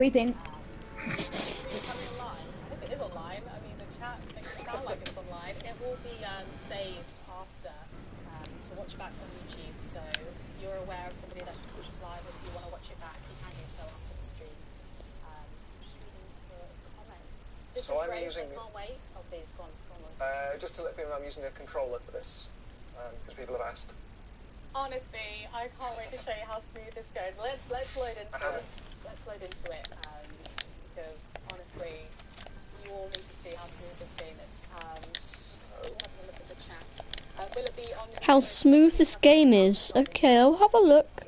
Creeping. Stream coming online. I hope it is online. I mean, the chat makes it sound like it's online. It will be saved after to watch back on YouTube. So if you're aware of somebody that watches live, if you want to watch it back, you can do so after the stream. Just reading the comments. This So is I'm great. using. I can't wait. Oh, please, go on. Just to let people know, I'm using a controller for this because people have asked. Honestly, I can't wait to show you how smooth this goes. Let's load into it. Let's load into it because honestly, you all need to see how smooth this game is. Just having a look at the chat. Will it be on? How smooth this game is. Okay, I'll have a look.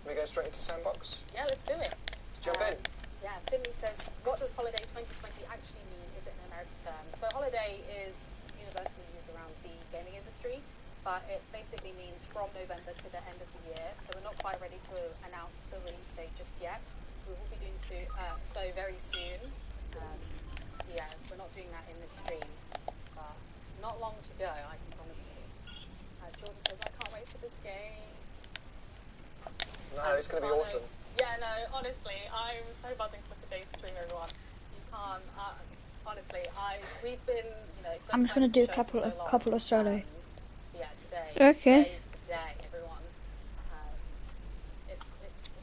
We go straight into Sandbox? Yeah, let's do it. Let's jump in. Yeah, Finley says, what does Holiday 2020 actually mean? Is it an American term? So Holiday is universally used around the gaming industry, but it basically means from November to the end of the year. So we're not quite ready to announce the release date just yet. We will be doing so very soon. Yeah, we're not doing that in this stream, but not long to go, I can promise you. Jordan says, I can't wait for this game. No, it's going to be awesome. Yeah, no, honestly, I'm so buzzing for today's stream, everyone. You can't, honestly, we've been, so I'm just gonna do a couple of solo. Yeah, today. Okay. Today's the day, everyone. It's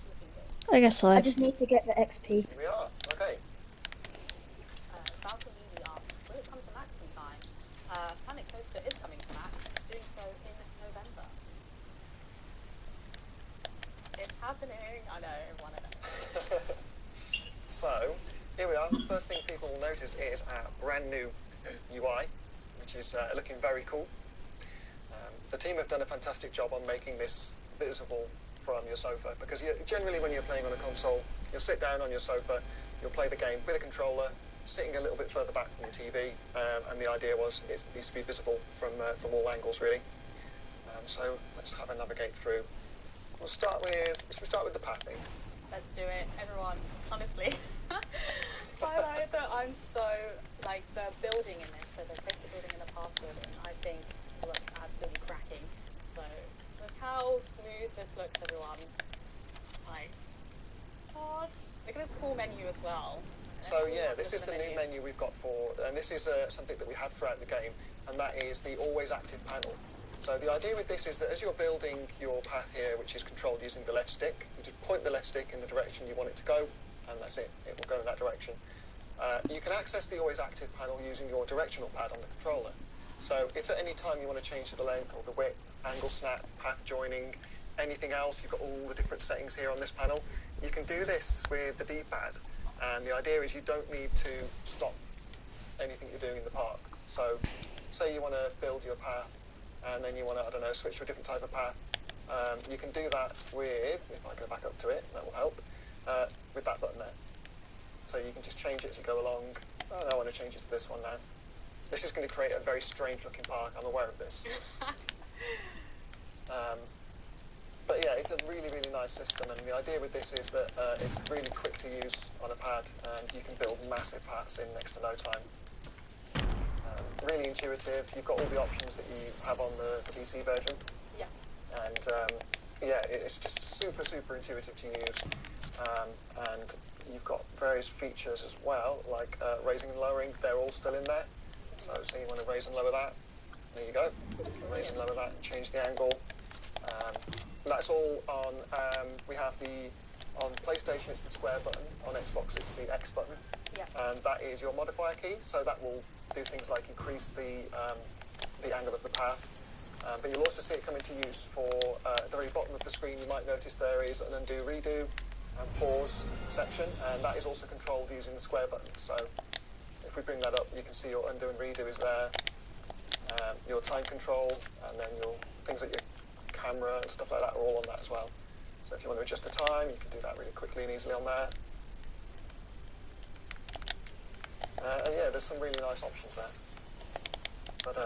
looking good. I guess I just need to get the XP. Here we are. Okay. Falcon Levy asks, will it come to Mac sometime? Planet Coaster is coming to Mac. It's doing so in November. It's happening. I know, everyone, I know. So, here we are. The first thing people will notice is our brand new UI, which is looking very cool. The team have done a fantastic job on making this visible from your sofa, because generally when you're playing on a console, you'll sit down on your sofa, you'll play the game with a controller, sitting a little bit further back from your TV, and the idea was it needs to be visible from all angles, really. So let's have a navigate through. Should we start with the pathing? Let's do it, everyone. Honestly, highlight that I'm so the building in this. So the coaster building and the path building, I think looks absolutely cracking. So look how smooth this looks, everyone. God, look at this cool menu as well. So yeah, this is the new menu we've got and this is something that we have throughout the game, and that is the always active panel. So the idea with this is that as you're building your path here, which is controlled using the left stick, you just point the left stick in the direction you want it to go, and that's it. It will go in that direction. You can access the always active panel using your directional pad on the controller. So if at any time you want to change the length or the width, angle snap, path joining, anything else, you've got all the different settings here on this panel. You can do this with the D-pad. And the idea is you don't need to stop anything you're doing in the park. So say you want to build your path and then you want to, I don't know, switch to a different type of path. You can do that with, if I go back up to it, that will help, with that button there. So you can just change it as you go along. Oh, no, I want to change it to this one now. This is going to create a very strange looking park, I'm aware of this. But yeah, it's a really, really nice system, and the idea with this is that it's really quick to use on a pad, and you can build massive paths in next to no time. Really intuitive. You've got all the options that you have on the PC version. Yeah. And yeah, it's just super, super intuitive to use. And you've got various features as well, like raising and lowering. They're all still in there. So say you want to raise and lower that. There you go. You can raise and lower that and change the angle. That's all on, on PlayStation it's the square button, on Xbox it's the X button, and that is your modifier key, so that will do things like increase the angle of the path, but you'll also see it come into use for, at the very bottom of the screen you might notice there is an undo, redo, and pause section, and that is also controlled using the square button, so if we bring that up you can see your undo and redo is there, your time control, and then your things like your camera and stuff like that are all on that as well. So if you want to adjust the time, you can do that really quickly and easily on there. And yeah, there's some really nice options there. But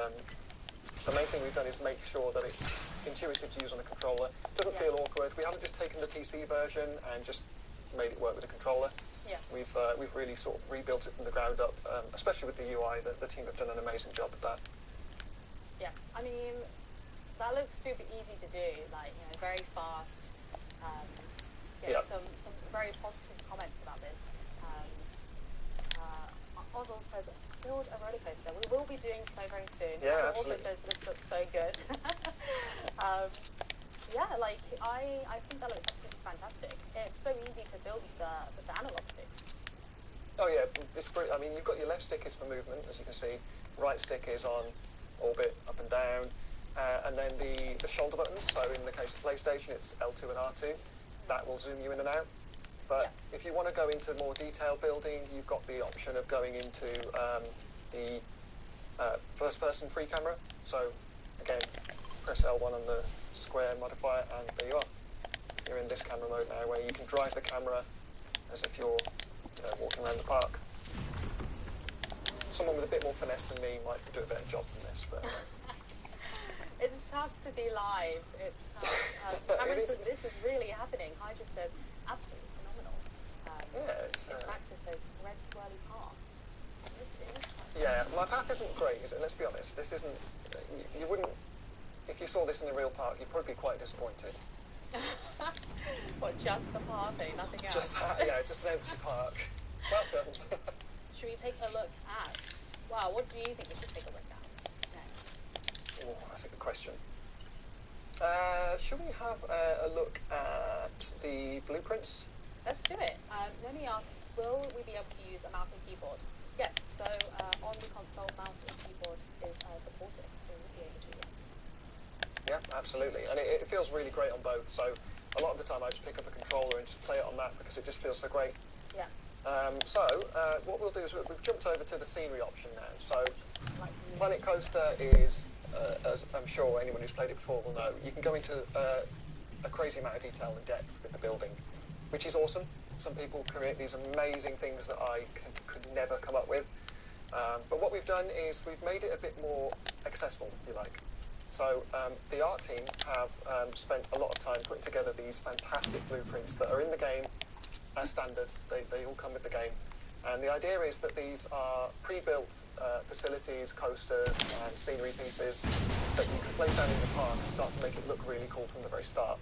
the main thing we've done is make sure that it's intuitive to use on a controller. It doesn't feel awkward. We haven't just taken the PC version and just made it work with a controller. Yeah. We've really sort of rebuilt it from the ground up, especially with the UI. The team have done an amazing job with that. Yeah, I mean, that looks super easy to do, very fast. some very positive comments about this. Ozzel says, build a roller coaster. We will be doing so very soon. Yeah, Ozzel also absolutely. says this looks so good. Yeah, like I think that looks absolutely fantastic. It's so easy to build with the analog sticks. Oh yeah, it's brilliant. I mean, you've got your left stick is for movement, as you can see. Right stick is on orbit, up and down. And then the shoulder buttons, so in the case of PlayStation, it's L2 and R2. That will zoom you in and out. But if you want to go into more detailed building, you've got the option of going into the first-person free camera. So again, press L1 on the square modifier, and there you are. You're in this camera mode now, where you can drive the camera as if you're walking around the park. Someone with a bit more finesse than me might do a better job than this, but... It's tough to be live. It's tough. Cameron says this is really happening. Hydra says absolutely phenomenal. It's Maxis says red swirly path. This is yeah, my path isn't great, is it? Let's be honest. This isn't... You wouldn't... If you saw this in a real park, you'd probably be quite disappointed. What, just the path, eh? Nothing else? Just an empty park. Well done. Should we take a look at... Wow, what do you think we should take a look at next? Oh, that's a good question. Should we have a look at the blueprints? Let's do it. Nemi asks, will we be able to use a mouse and keyboard? Yes, so on the console, mouse and keyboard is supported, so we'll be able to. Yeah, absolutely. And it feels really great on both. So a lot of the time I just pick up a controller and just play it on that because it just feels so great. Yeah. What we'll do is we've jumped over to the scenery option now. So Planet Coaster is, as I'm sure anyone who's played it before will know, you can go into a crazy amount of detail and depth with the building, which is awesome. Some people create these amazing things that I could never come up with. But what we've done is we've made it a bit more accessible, if you like. So the art team have spent a lot of time putting together these fantastic blueprints that are in the game as standard. They all come with the game. And the idea is that these are pre-built facilities, coasters, and scenery pieces that you can place down in the park and start to make it look really cool from the very start.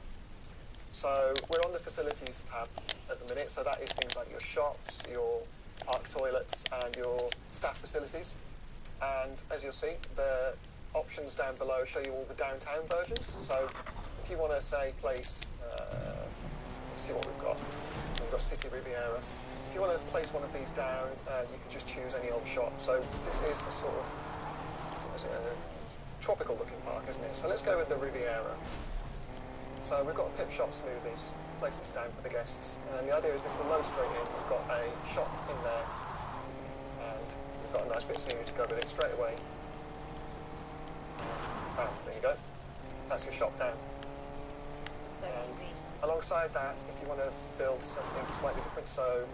So we're on the facilities tab at the minute, so that is things like your shops, your park toilets, and your staff facilities. And as you'll see, the options down below show you all the downtown versions. So if you want to, say, place, let's see what we've got. We've got City Riviera. If you want to place one of these down, you can just choose any old shop. So this is a sort of a tropical looking park, isn't it? So let's go with the Riviera. So we've got Pip Shop Smoothies. Place this down for the guests. And the idea is this will load straight in. We've got a shop in there. And we've got a nice bit of scenery to go with it straight away. Bam, there you go. That's your shop down. So easy. Alongside that, if you want to build something slightly different, so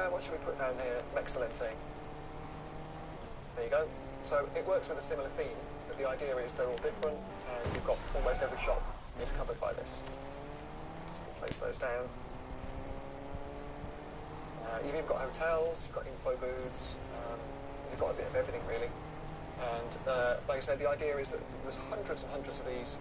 what should we put down here? Excellente. There you go. So it works with a similar theme, but the idea is they're all different, and you've got almost every shop is covered by this. So we'll place those down. You've even got hotels, you've got info booths, you've got a bit of everything really. And like I said, the idea is that there's hundreds and hundreds of these,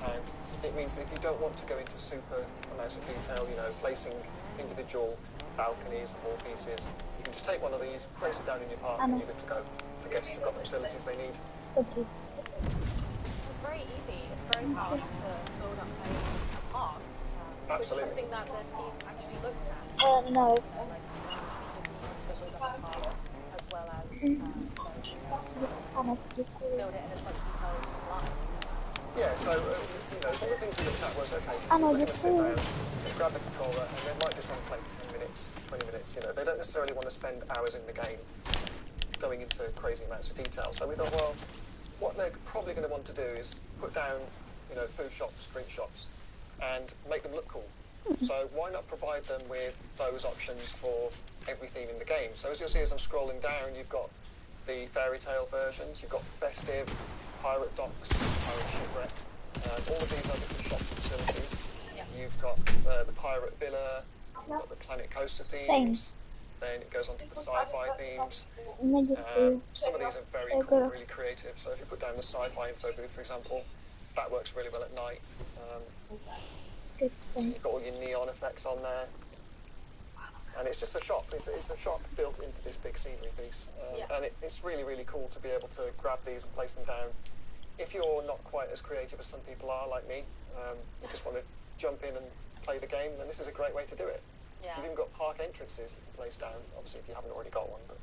and it means that if you don't want to go into super amounts of detail, placing individual balconies and more pieces, you can just take one of these, place it down in your park, and you're good to go. The guests have got the facilities they need. It's very easy. It's very fast to build up a park. Absolutely. Something that the team actually looked at. No. As well as build it in as much detail as you like. Yeah, so, one of the things we looked at was, okay, people are going to sit down, grab the controller, and they might just want to play for 10 minutes, 20 minutes, They don't necessarily want to spend hours in the game going into crazy amounts of detail. So we thought, well, what they're probably going to want to do is put down, food shops, drink shops, and make them look cool. So why not provide them with those options for every theme in the game? So as you'll see as I'm scrolling down, you've got the fairy tale versions, you've got festive, pirate docks, pirate shipwreck, all of these are different shops and facilities. Yeah. You've got the pirate villa, you've got the Planet Coaster themes, then it goes on to the sci-fi themes. Some of these are very cool, really creative. So if you put down the sci-fi info booth, for example, that works really well at night. Good So thing. you've got all your neon effects on there. And it's just a shop. It's a shop built into this big scenery piece. And it's really, really cool to be able to grab these and place them down. If you're not quite as creative as some people are, like me, you just want to jump in and play the game, then this is a great way to do it. Yeah. So you've even got park entrances you can place down, obviously if you haven't already got one. But...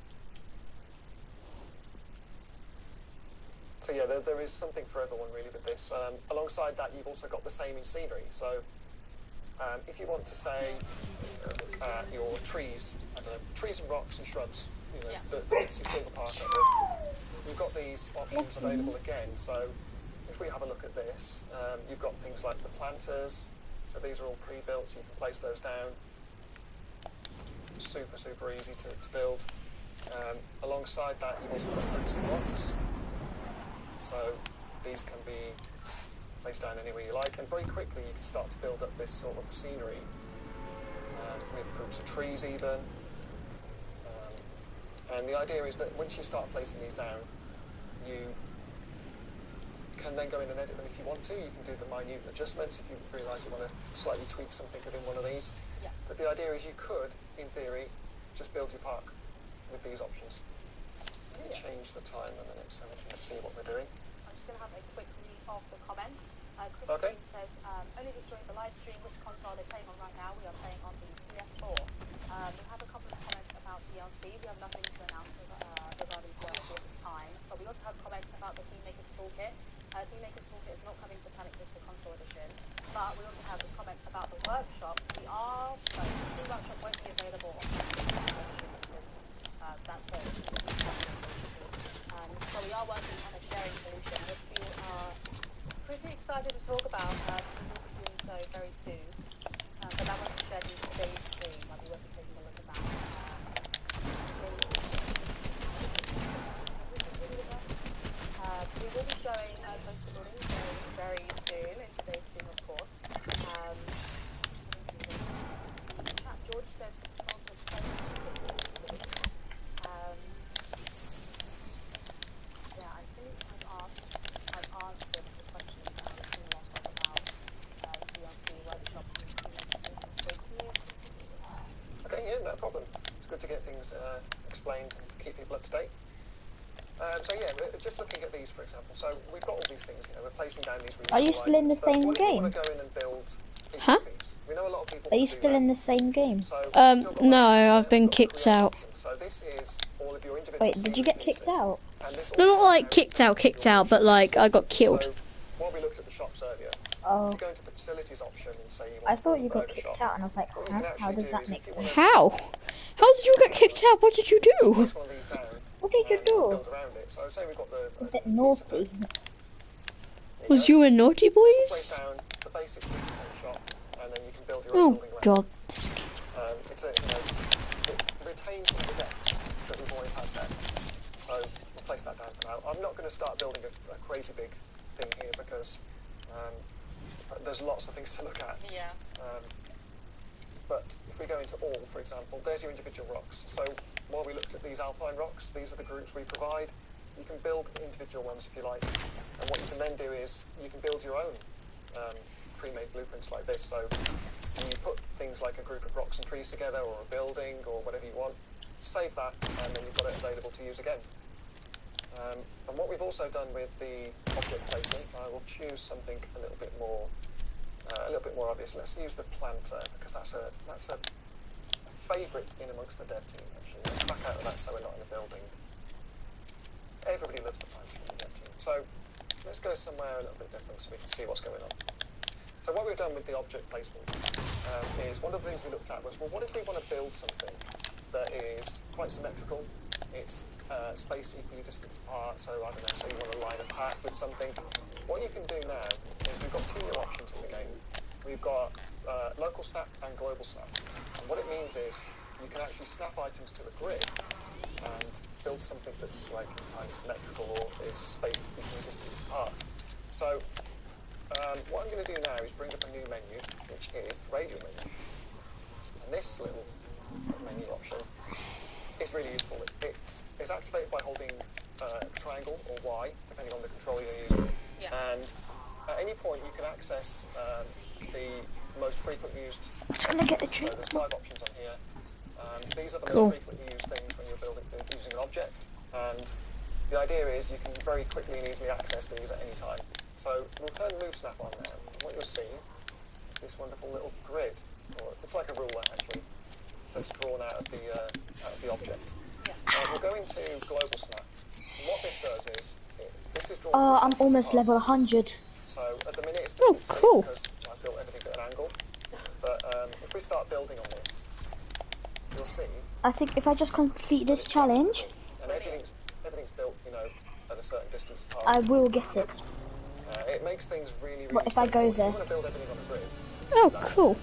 So yeah, there is something for everyone really with this. Alongside that, you've also got the same in scenery. So if you want to say your trees, I don't know, trees and rocks and shrubs, you know, the bits you fill the park up with, you've got these options available again. So if we have a look at this, you've got things like the planters. So these are all pre-built, so you can place those down. Super, super easy to build. Alongside that, you've also got groups of rocks. So these can be placed down anywhere you like, and very quickly you can start to build up this sort of scenery with groups of trees even. And the idea is that once you start placing these down, you can then go in and edit them if you want to. You can do the minute adjustments if you realise you want to slightly tweak something within one of these. Yeah. But the idea is you could, in theory, just build your park with these options. Let me change the time a minute so we can see what we're doing. I'm just going to have a quick read of the comments. Christine says, only just joined the live stream. Which console are they playing on right now? We are playing on the PS4. We have a couple of comments about DLC. We have nothing to announce regarding DLC at this time. But we also have comments about the Thememaker's Toolkit. Thememaker's Toolkit is not coming to Panic Vista Console Edition. But we also have the comments about the workshop. The Steam Workshop won't be available on the Console Edition because that's a PC platform, basically. So we are working on a sharing solution, which we are pretty excited to talk about. We will be doing so very soon, but that won't be shared in today's stream. I'll be worth taking a look at that. We will be showing coastal building very, very soon in today's stream, of course. George says the controls look so good. Yeah, I think I've answered the questions that I've seen a lot of about DLC workshop and Okay, yeah, no problem. It's good to get things explained and keep people up to date. So yeah, we're just looking at these, for example. So we've got all these things, you know, we're placing down these really Are you cool still in the items, but same what if you game? want to go in and build piece Huh? by piece? We know a lot of people Are you do still that. in the same game? So we've still got No, that I've been we've got the kicked create out. option. So this is all of your individual Wait, did you scenery get kicked pieces. out? And this No, all not like kicked out, but like I got killed. So while we looked at the shops earlier, if Oh, you go into the facilities option and say you I want to thought build you a got burger kicked shop, out, and I was like, what you huh? can How actually does do that is make if you sense? want to How? How did you get kicked out? What did you do? place one of these down What did you and do? build around it. So say we've got the A bit pizza naughty. pen. Was you a naughty This will place boys? down the basic pizza pen shop, and then you can build your own Oh building around god. it. It's it retains the depth that we've always had there. So we'll place that down for now. I'm not going to start building a crazy big thing here because there's lots of things to look at. Yeah. But if we go into all, for example, there's your individual rocks. So while we looked at these alpine rocks, these are the groups we provide. You can build individual ones if you like. And what you can then do is you can build your own pre-made blueprints like this. So you put things like a group of rocks and trees together, or a building, or whatever you want. Save that, and then you've got it available to use again. And what we've also done with the object placement, I will choose something a little bit more obvious. Let's use the planter because that's a favourite in amongst the dev team. Actually, let's back out of that so we're not in a building. Everybody loves the planter in the dev team. So let's go somewhere a little bit different so we can see what's going on. So what we've done with the object placement is one of the things we looked at was, well, what if we want to build something that is quite symmetrical? It's spaced equally distant apart, so I don't know, so you want to line a path with something. What you can do now is we've got two new options in the game. We've got local snap and global snap. And what it means is you can actually snap items to a grid and build something that's like entirely symmetrical or is spaced equally distant apart. So what I'm going to do now is bring up a new menu, which is the radial menu. And this little menu option is really useful. It is activated by holding triangle or Y, depending on the controller you're using. Yeah. And at any point you can access the most frequently used. I'm just gonna get the So drink. there's 5 options on here. These are the Cool. most frequently used things when you're using an object, and the idea is you can very quickly and easily access these at any time. So we'll turn Move Snap on now, and what you'll see is this wonderful little grid, or it's like a ruler actually, that's drawn out of the object. We'll go into Global Snap. And what this does is, this is drawn Oh, from I'm the almost centre of the level part. 100. So at the minute it's Oh, difficult to see cool. because I've built everything at an angle. But if we start building on this, you'll see I think if I just complete this that it's challenge, next to the grid. And everything's built, you know, at a certain distance apart. I will get it. It makes things really, really What if I go straightforward. there? You want to build everything on a grid. Oh, cool.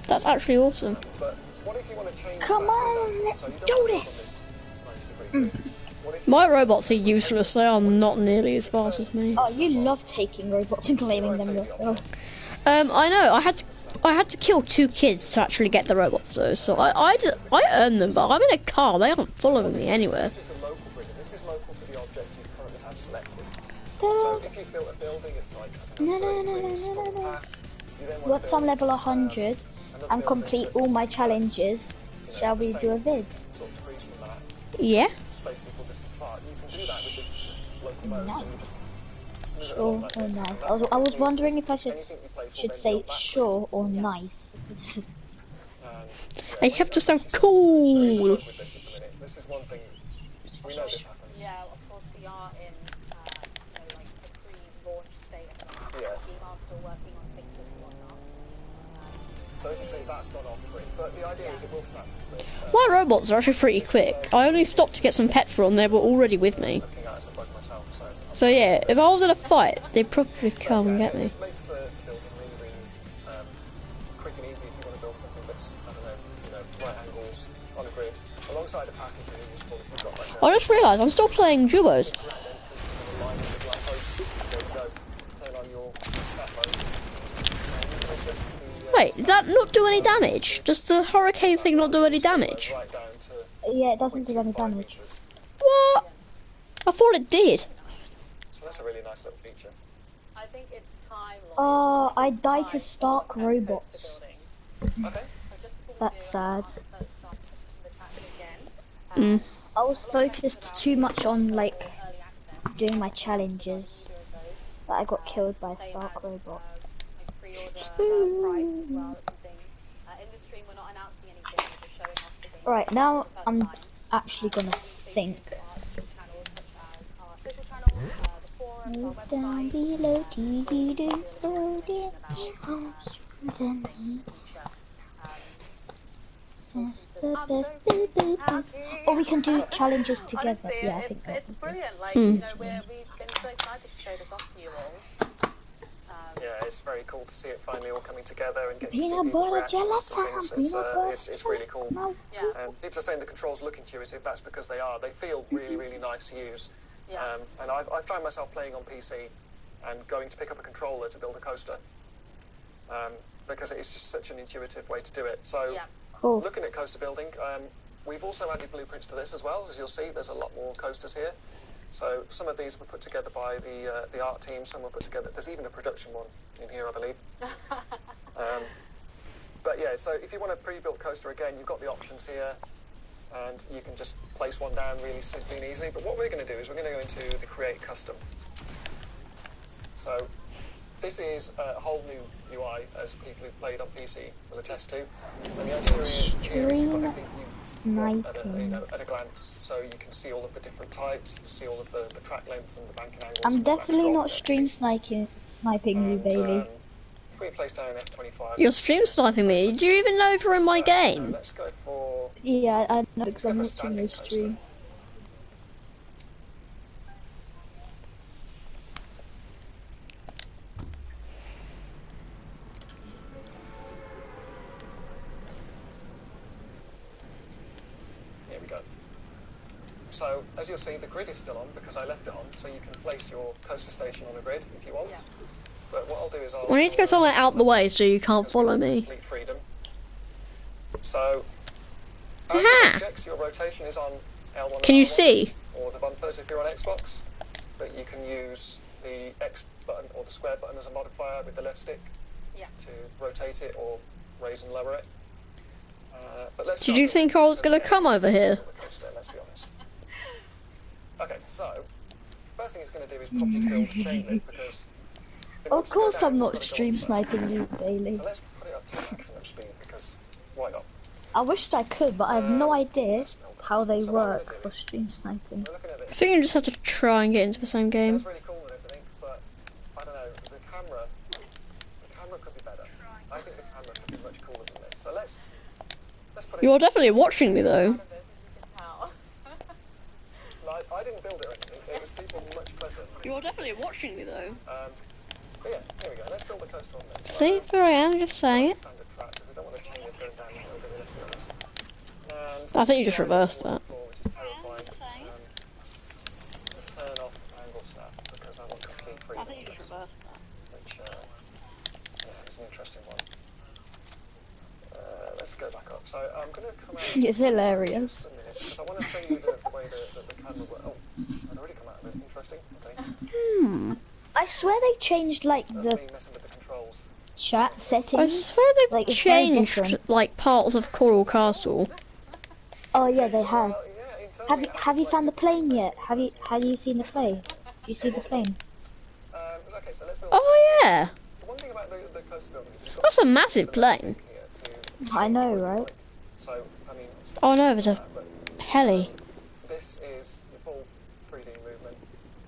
That's actually awesome. But what if you want to change Come that on, grid angle? let's So you don't do want to build on this. 90-degree grid. What if you My robots are useless. They are not nearly as fast as me. Oh, you love taking robots and claiming them yourself. I know. I had to kill 2 kids to actually get the robots though. So I earned them, but I'm in a car. They aren't following me anywhere. This is the local grid, and this is local to the object you currently have selected. So if you've built a building, it's like, I don't know, 30 degrees from the path. You then want to Once I'm build, level 100 another and building complete that's, all my challenges, you know, shall the we same do a vid? sort of degrees from that, Yeah. spaced equal distance apart. You can do that with this local mode, so you just move it Sure along like or this. nice. And I was what this means wondering is if I should anything you place will should then say build that sure or nice because grid. I have to sound cool. There is a bug with this at the minute. This is one thing, we know this happens. Yeah, of course we are in like a pre-launch state at the moment. Yeah. The team are still working on fixes and whatnot. So as you see, that's gone off grid, but the idea is it will snap to grid. My robots are actually pretty quick. I only stopped to get some petrol and they were already with me. Looking at it as a bug myself, so. So yeah, if I was in a fight, they'd probably come and get me. It makes the building really, really quick and easy if you want to build something that's, I don't know, right angles on a grid. Alongside a path is really useful if you've got like a I just realised I'm still playing duos. grand entrance with a line with lampposts. There you go. Turn on your snap mode. And you can adjust the, Wait, did that not do any damage? Does the hurricane thing not do any damage? right down to yeah, it doesn't do any 0.25 damage. meters. What? I thought it did. So that's a really nice little feature. I think it's time. Oh, I It's died time to Stark put a poster robots. building. Okay. So just before we That's do, I'll sad. answer some questions from the chat again. Mm. I was focused too much on like Early access. doing my challenges that I got killed by a Same Stark as, robot. like pre-order price as well. That's something. In this stream, we're not announcing anything. We're just showing off the game. Right, now for the first I'm time. actually gonna Stay tuned think. to our YouTube channels such as our social channels, the forums, our Down website. below, or we can do challenges together. Honestly, Yeah, I think that it's would be brilliant. Like Mm. we've been so excited to show this off to you all. Yeah, it's very cool to see it finally all coming together and getting to see peanut people's butter reactions gelatin. and things. Peanut butter. It's really cool. Yeah, People are saying the controls look intuitive. That's because they are. They feel really, really nice to use. yeah. And I found myself playing on PC and going to pick up a controller to build a coaster because it is just such an intuitive way to do it. So Yeah. Cool. looking at coaster building, we've also added blueprints to this as well. As you'll see, there's a lot more coasters here. So some of these were put together by the art team. Some were put together. There's even a production one in here, I believe. But yeah, so if you want a pre-built coaster, again, you've got the options here, and you can just place one down really simply and easily. But what we're going to do is we're going to go into the Create Custom. So this is a whole new UI, as people who played on PC will attest to. And the idea here is you've got everything you want at a glance, so you can see all of the different types, you see all of the track lengths and the banking angles. I'm and the definitely backstop not and stream sniping you, and, Bailey. if we place down F25. You're stream sniping me. Do you even know if you're in my No, game? let's go for. Yeah, I know Let's because go I'm for watching standing your coaster. stream. Here we go. So as you'll see, the grid is still on because I left it on, so you can place your coaster station on a grid if you want. Yeah. But what I'll do is We need to go somewhere out the way so you can't because we follow have me. Complete freedom. So as Aha! with objects, your rotation is on L1 and Can you R1, see? or the bumpers if you're on Xbox, but you can use the X button or the square button as a modifier with the left stick. Yeah. to rotate it or raise and lower it. But let's Did you think I was going to come over here? Coaster, let's be honest. Okay, so first thing it's going to do is prompt you to build a chain lift because. Of course I'm not stream sniping you daily. So let's put it up to maximum speed because why not? I wished I could, but I have no idea how they work for stream sniping. We're looking at I this. think you just have to try and get into the same game. That's really cool and everything, but I don't know. The camera could be better. I think the camera could be much cooler than this. So let's put it. You're definitely watching me though. Like, I didn't build it or anything. It was people much cleverer than me. You're definitely watching me though. But yeah, here we go. Let's build the coaster on this. See, there I am, just saying it. Standard track because we don't want to chain it going down the hill, do we? Let's be honest. And I think you just reversed that. floor, which is terrifying. Turn off angle snap because I want complete freedom. I think you just reversed that. Which yeah, is an interesting one. Let's go back up. So I'm going to come out. It's hilarious. A minute because I want to show you the way the camera works. Oh, I'd already come out of it. Interesting. Okay. I swear they changed like That's the me messing with the controls. chat I settings. swear they've Like, it's very changed different. like parts of Coral Castle. Oh yeah, they have. Well, yeah, internally Have you found the plane yet? Have you seen the plane? Do you see the plane? Okay, so let's build Oh yeah, the one thing about the coaster building is you've got that's a massive plane. here to I know, change, right? like, so, I mean, Oh no, there's a but heli. this is your full 3D movement.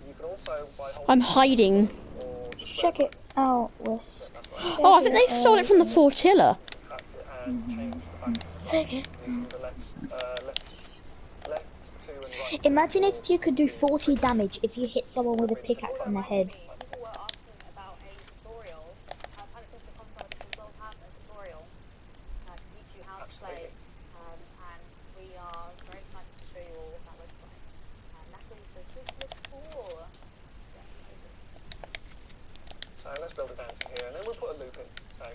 You can also, by holding I'm hiding. or the square Check it out, Wes. button, that's right, Oh, I think they stole it from the Fortilla. tract it and change the back Okay. using the left, two and right. Imagine if you could do 40 damage if you hit someone with a pickaxe in the head. People were asking about a tutorial. Planet Coaster Console will have a tutorial to teach you how to play. And we are very excited to show you all what that looks like. Natalie says, this looks cool. So let's build it down to here, and then we'll put a loop in. So,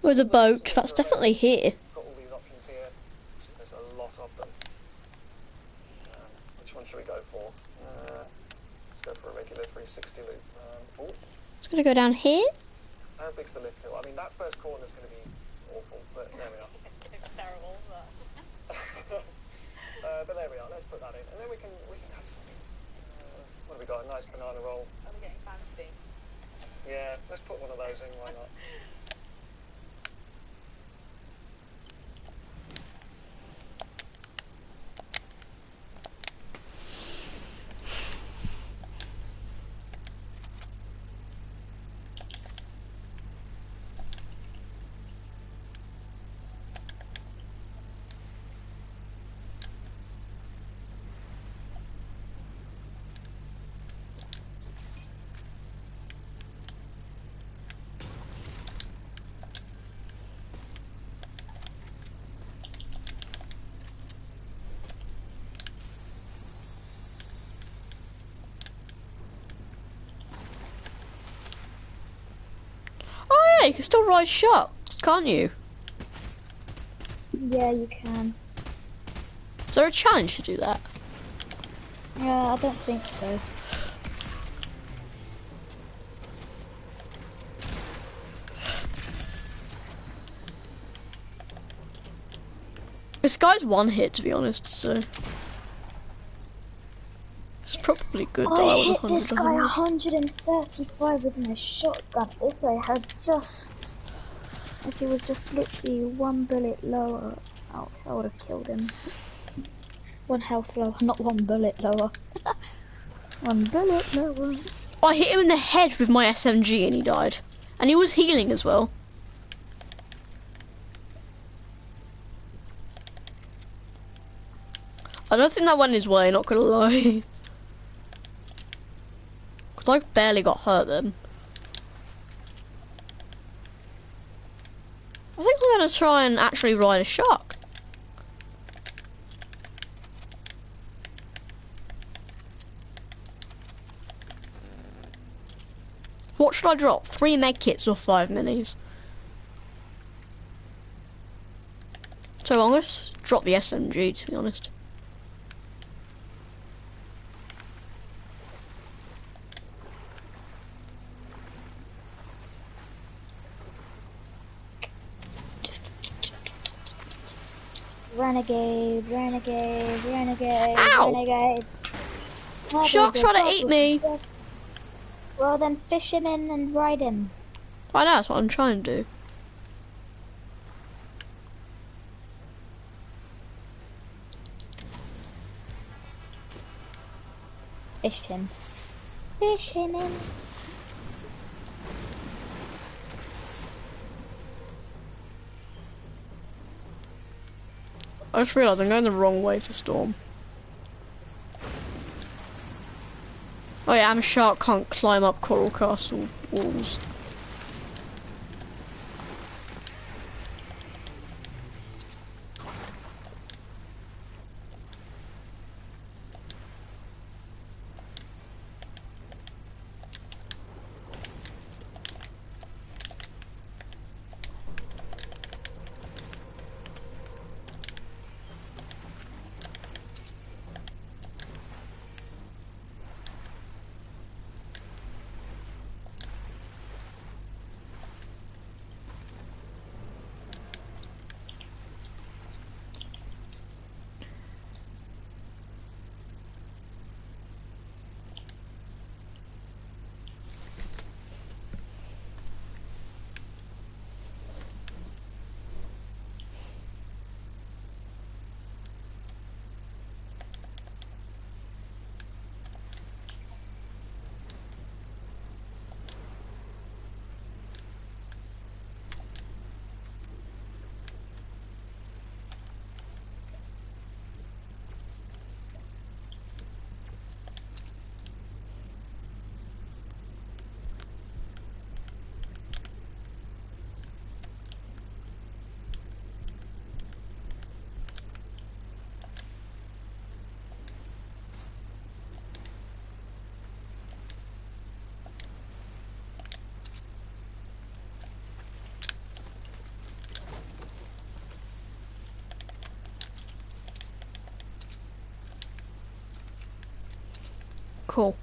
There's a boat. That's definitely here. got all these options here. So there's a lot of them. Which one should we go for? Let's go for a regular 360 loop. Oh, It's gonna go down here. how big's the lift hill? I mean, that first corner is going to be awful, but there we are. It's terrible, but... But there we are. Let's put that in, and then we can add something. What have we got? A nice banana roll. Are we getting fancy? Yeah, let's put one of those in. Why not? Oh yeah, you can still ride sharks, can't you? Yeah, you can. Is there a challenge to do that? Yeah, I don't think so. This guy's one hit, to be honest, so it's probably good that I I was hit this guy 100. 135 with my shotgun. If he was just literally one bullet lower, I would have killed him. One health lower, not one bullet lower. One bullet lower. I hit him in the head with my SMG and he died. And he was healing as well. I don't think that went his way, not gonna lie. Because I barely got hurt then. I think I'm gonna try and actually ride a shark. What should I drop? 3 med kits or 5 minis? So I'm gonna drop the SMG, to be honest. Renegade, renegade, renegade, Ow! renegade. Shark's trying to eat me. Well then fish him in and ride him. I know, that's what I'm trying to do. Fish him. Fish him in. I just realised I'm going the wrong way for Storm. Oh yeah, and a shark can't climb up Coral Castle walls. Cool.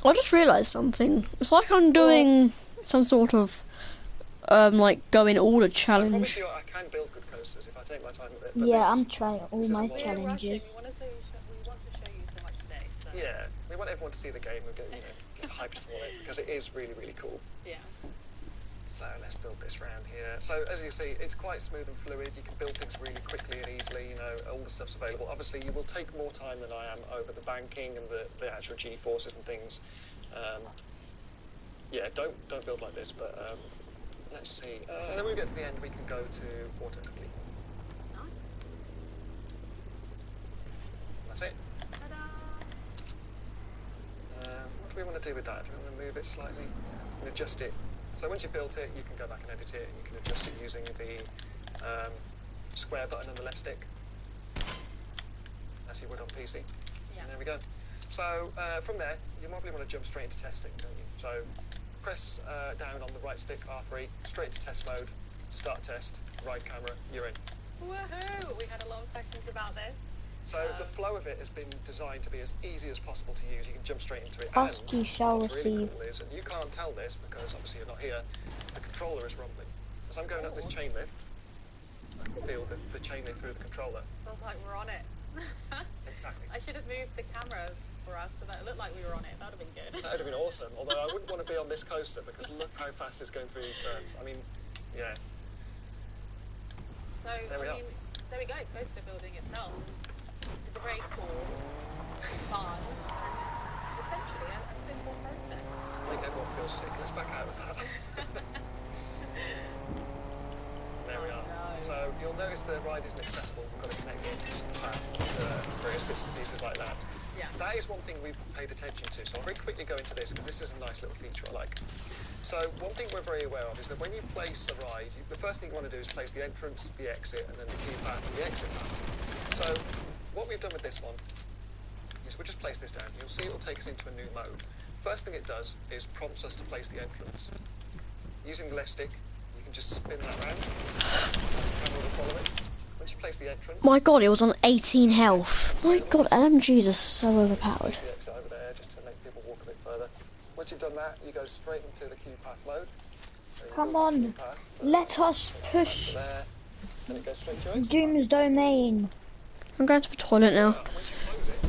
I just realised something. It's like I'm doing some sort of like go in order I promise challenge. you, I can build good coasters if I take my time with it. But Yeah, this, I'm trying all this my isn't one of them. We're rushing. challenges. We want to show you so much today. So Yeah, we want everyone to see the game and get hyped for it because it is really, really cool. yeah. So let's build this round here. So as you see, it's quite smooth and fluid. You can build things really quickly and easily. You know, all the stuff's available. Obviously, you will take more time than I am over the banking and the actual G-forces and things. Yeah, don't build like this. But let's see. And then when we get to the end, we can go to water quickly. Nice. That's it. Ta-da! What do we want to do with that? Do we want to move it slightly and adjust it? So once you've built it, you can go back and edit it, and you can adjust it using the square button and the left stick, as you would on PC. Yeah. And there we go. So from there, you probably want to jump straight into testing, don't you? So press down on the right stick, R3, straight into test mode, start test, right camera, you're in. Woohoo! We had a lot of questions about this. So the flow of it has been designed to be as easy as possible to use. You can jump straight into it. Task And you shall what's really receive. cool is, and you can't tell this because obviously you're not here, the controller is rumbling. As I'm going up this chain lift, I can feel the chain lift through the controller. Feels like we're on it. Exactly. I should have moved the cameras for us so that it looked like we were on it. That would have been good. That would have been awesome. Although I wouldn't want to be on this coaster because look how fast it's going through these turns. I mean, yeah. So, There we are. there we go. Coaster building itself is a very cool, fun, and essentially a simple process. Make everyone feel sick. Let's back out of that. There we are. No. So you'll notice the ride isn't accessible. We've got to connect the entrance to the path, various bits and pieces like that. Yeah. That is one thing we've paid attention to. So I'll very quickly go into this because this is a nice little feature I like. So one thing we're very aware of is that when you place a ride, the first thing you want to do is place the entrance, the exit, and then the queue path and the exit path. So what we've done with this one is we'll just place this down. You'll see it will take us into a new mode. First thing it does is prompts us to place the entrance. Using the left stick, you can just spin that round. The camera will follow it. Once once you place the entrance... My god, it was on 18 health. My god, LMGs are so overpowered. The exit over there, just to make people walk a bit further. Once you've done that, you go straight into the queue path mode. So you Come build your queue on, path, let us back to push there, and it goes straight to your exit. Doom's domain. I'm going to the toilet now. And once you close it,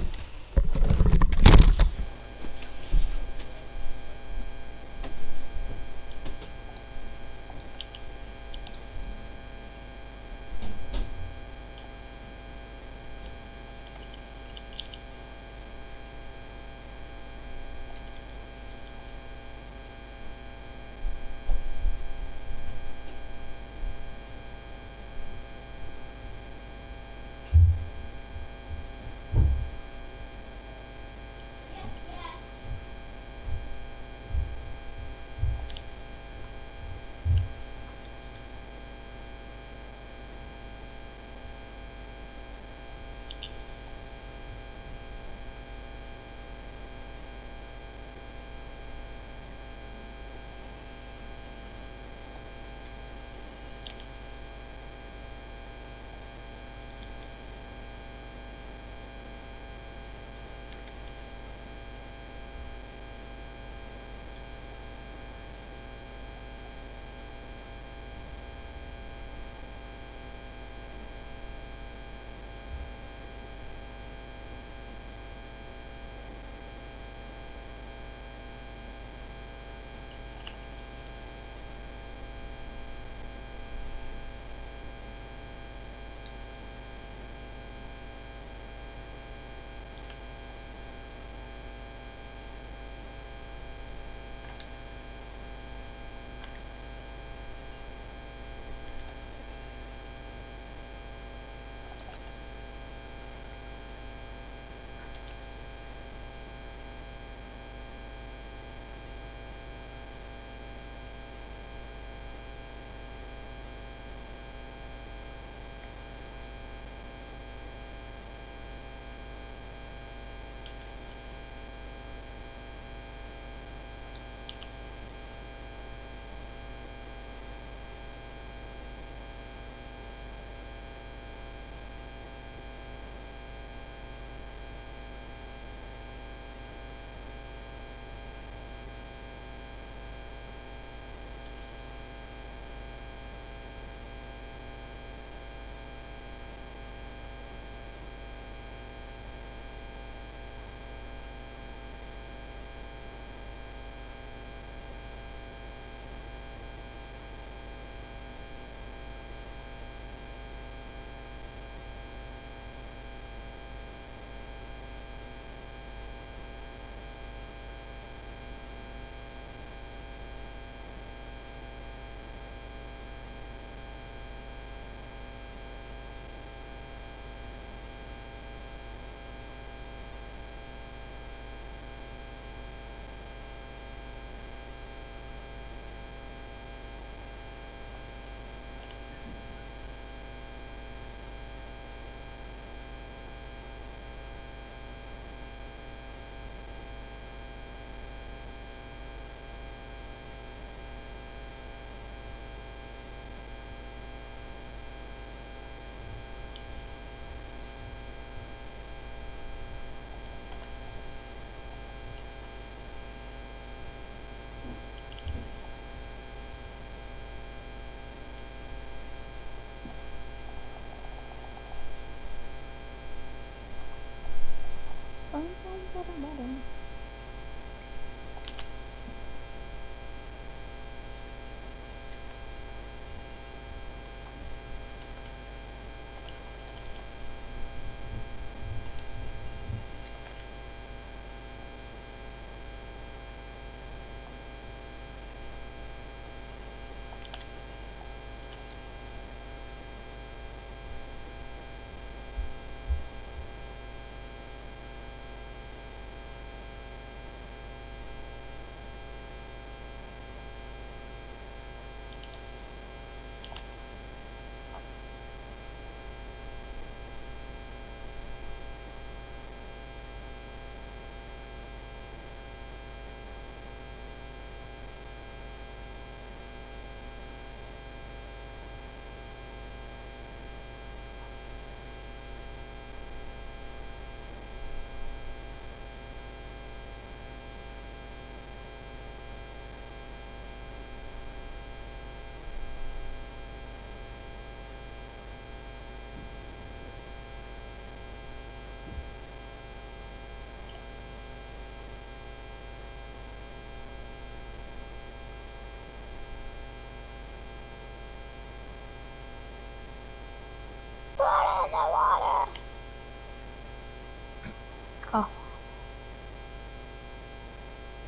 Oh.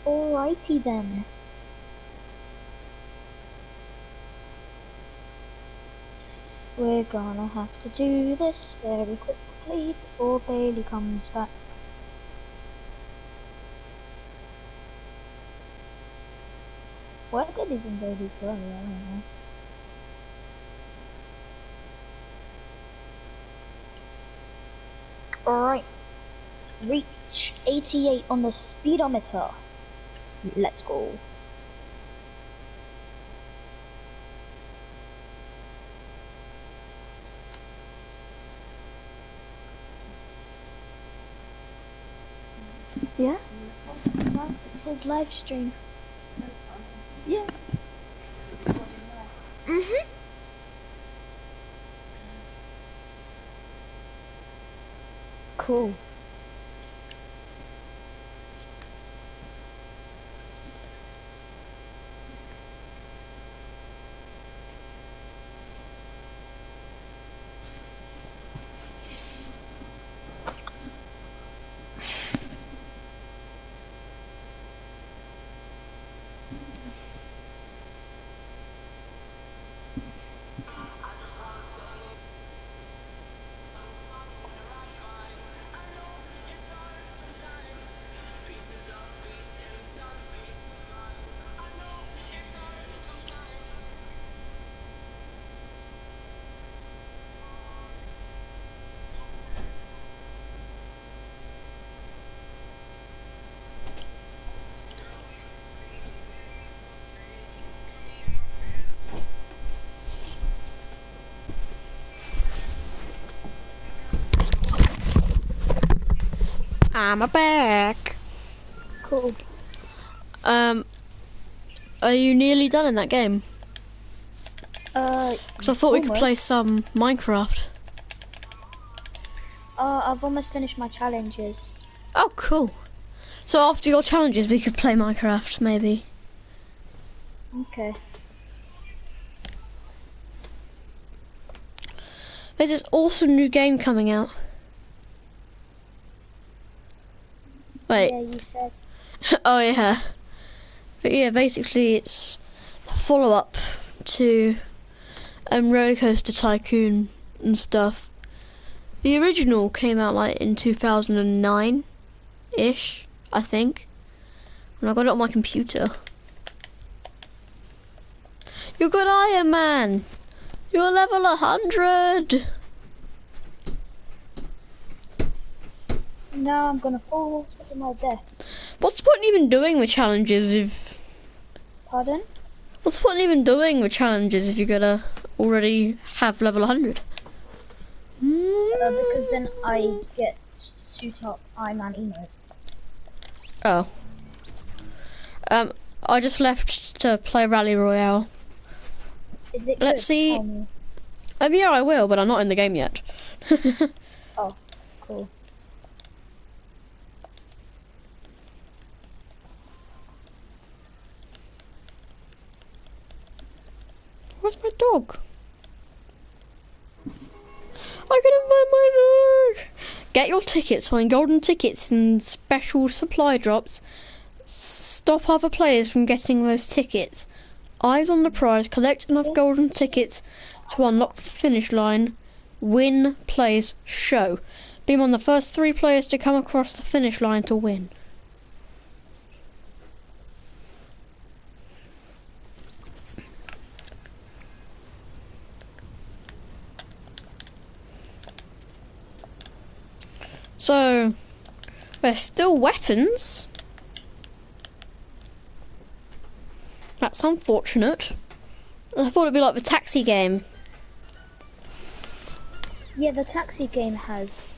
Alrighty then. We're gonna have to do this very quickly before Bailey comes back. Where did even Bailey go? I don't know. Alright. Reach 88 on the speedometer. Let's go. Yeah? No, it's his live stream. Yeah. Mhm. Cool. I'm back. Cool. Are you nearly done in that game? Because I thought we could play some Minecraft. I've almost finished my challenges. Oh, cool. So after your challenges, we could play Minecraft, maybe. Okay. There's this awesome new game coming out. Wait. Yeah, you said. Oh, yeah. But yeah, basically it's a follow-up to Roller Coaster Tycoon and stuff. The original came out like in 2009-ish, I think. And I got it on my computer. You got Iron Man! You're level 100! Now I'm gonna fall to my death. What's the point in even doing the challenges if... Pardon? What's the point in even doing the challenges if you're gonna already have level 100? Because then I get suit up Iron Man emote. Oh. I just left to play Rally Royale. Is it Let's good? see. Tell me. Yeah, I will, but I'm not in the game yet. Oh, cool. Where's my dog? I couldn't find my dog! Get your tickets, find golden tickets and special supply drops. Stop other players from getting those tickets. Eyes on the prize, collect enough golden tickets to unlock the finish line. Win, plays, show. Be one of the first 3 players to come across the finish line to win. So, there's still weapons. That's unfortunate. I thought it'd be like the taxi game. Yeah, the taxi game has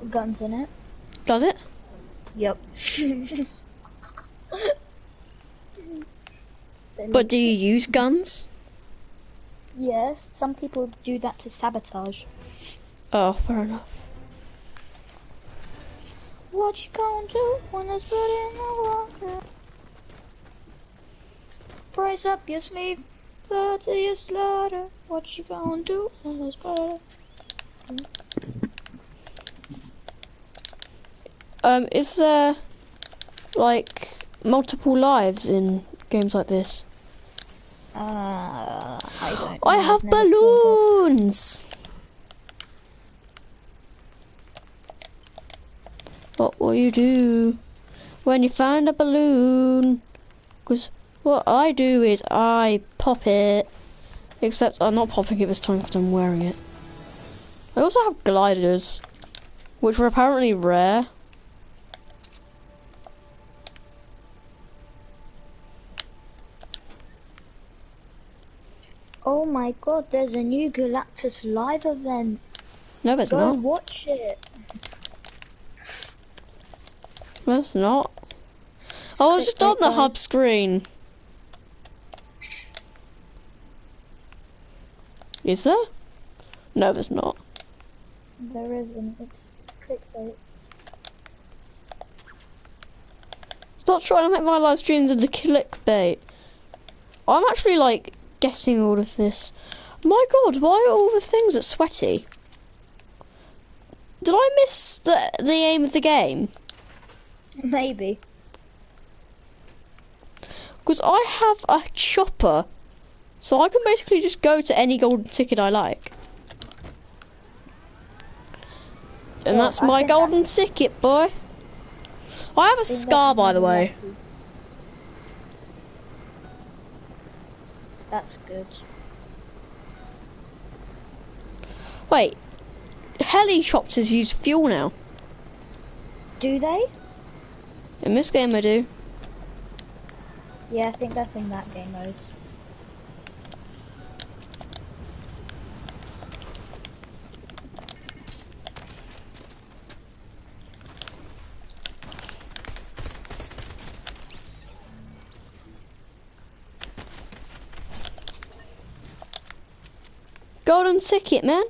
guns in it. Does it? Yep. But do you use guns? Yes, some people do that to sabotage. Oh, fair enough. What you gonna do when there's blood in the water? Brace up your sleeve, blood to your slaughter. What you gonna do when there's blood? Is there like multiple lives in games like this? I don't know. I I've have never tried balloons. What will you do when you find a balloon? Because what I do is I pop it. Except I'm not popping it this time because I'm wearing it. I also have gliders, which are apparently rare. Oh my god, there's a new Galactus live event. No, there's Go not. and watch it. There's not. I was just on Clickbait, the hub guys. screen. Is there? No, there's not. There isn't. It's clickbait. Stop trying to make my live streams into clickbait. I'm actually like guessing all of this. My god, why are all the things at sweaty? Did I miss the aim of the game? Maybe. Because I have a chopper, so I can basically just go to any golden ticket I like. And Well, that's I my think golden ticket, boy. I have a think scar, that's by the really way. lucky. That's good. Wait, helicopters use fuel now. Do they? In this game I do. Yeah, I think that's in that game mode. Golden ticket, man.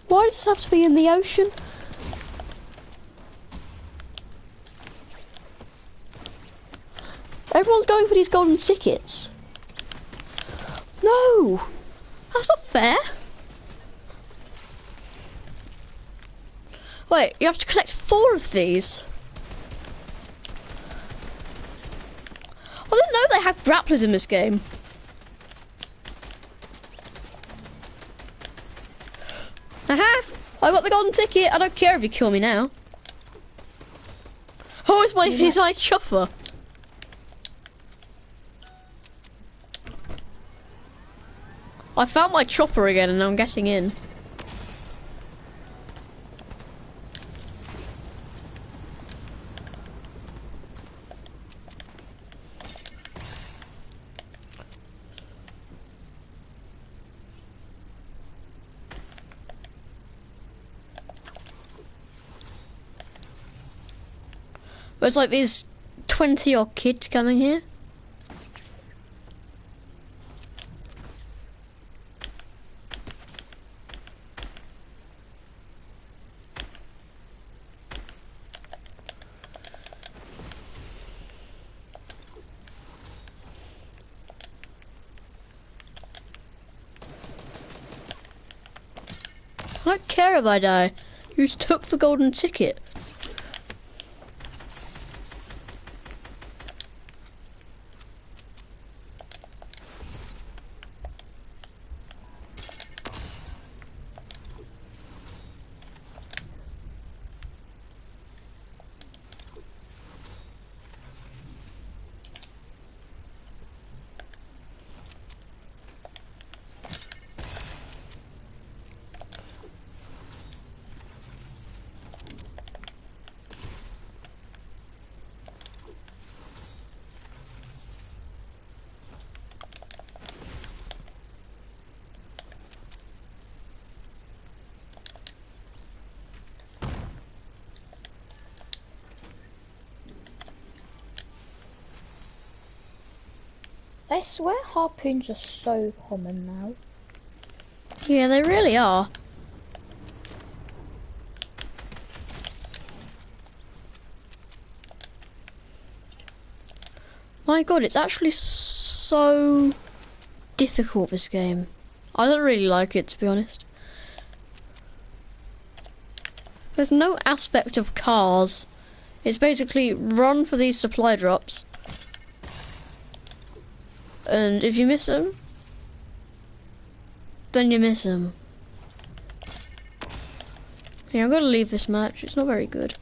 Why does this have to be in the ocean? Everyone's going for these golden tickets. No! That's not fair. Wait, you have to collect 4 of these. I didn't know they had grapplers in this game. Aha! I got the golden ticket. I don't care if you kill me now. Oh, it's my chopper. I found my chopper again and I'm getting in. There's like these 20 odd kids coming here. I don't care if I die. You just took the golden ticket. I swear harpoons are so common now. Yeah, they really are. My god, it's actually so difficult, this game. I don't really like it, to be honest. There's no aspect of cars. It's basically run for these supply drops. And if you miss them, then you miss them. Yeah, I'm gonna leave this match. It's not very good.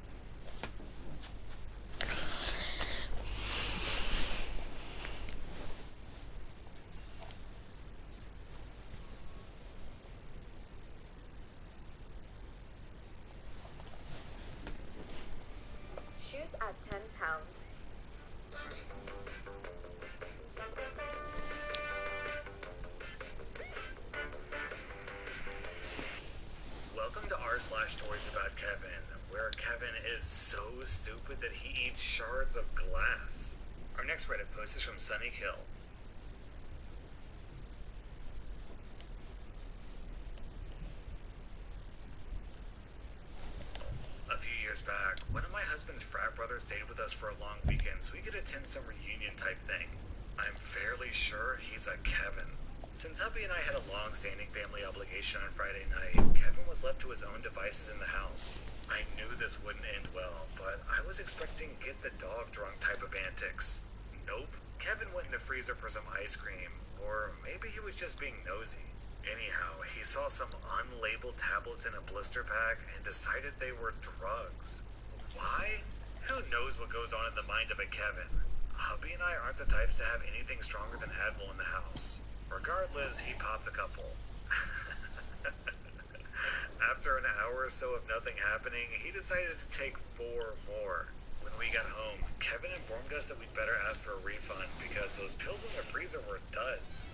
Shoes at £10. Welcome to r/Stories About Kevin, where Kevin is so stupid that he eats shards of glass. Our next Reddit post is from Sunny Kill. A few years back, one of my husband's frat brothers stayed with us for a long weekend so we could attend some reunion type thing. I'm fairly sure he's a Kevin. Since hubby and I had a long-standing family obligation on Friday night, Kevin was left to his own devices in the house. I knew this wouldn't end well, but I was expecting get the dog drunk type of antics. Nope. Kevin went in the freezer for some ice cream, or maybe he was just being nosy. Anyhow, he saw some unlabeled tablets in a blister pack and decided they were drugs. Why? Who knows what goes on in the mind of a Kevin? Hubby and I aren't the types to have anything stronger than Advil in the house. Regardless, he popped a couple. After an hour or so of nothing happening, he decided to take 4 more. When we got home, Kevin informed us that we'd better ask for a refund because those pills in the freezer were duds.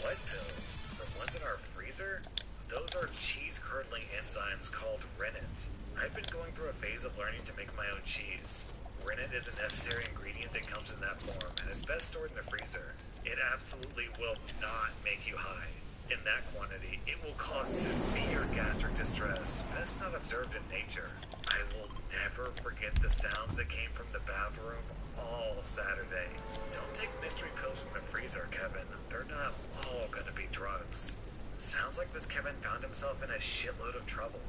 What pills? The ones in our freezer? Those are cheese-curdling enzymes called rennet. I've been going through a phase of learning to make my own cheese. Rennet is a necessary ingredient that comes in that form and is best stored in the freezer. It absolutely will not make you high. In that quantity, it will cause severe gastric distress, best not observed in nature. I will never forget the sounds that came from the bathroom all Saturday. Don't take mystery pills from the freezer, Kevin. They're not all gonna be drugs. Sounds like this Kevin found himself in a shitload of trouble.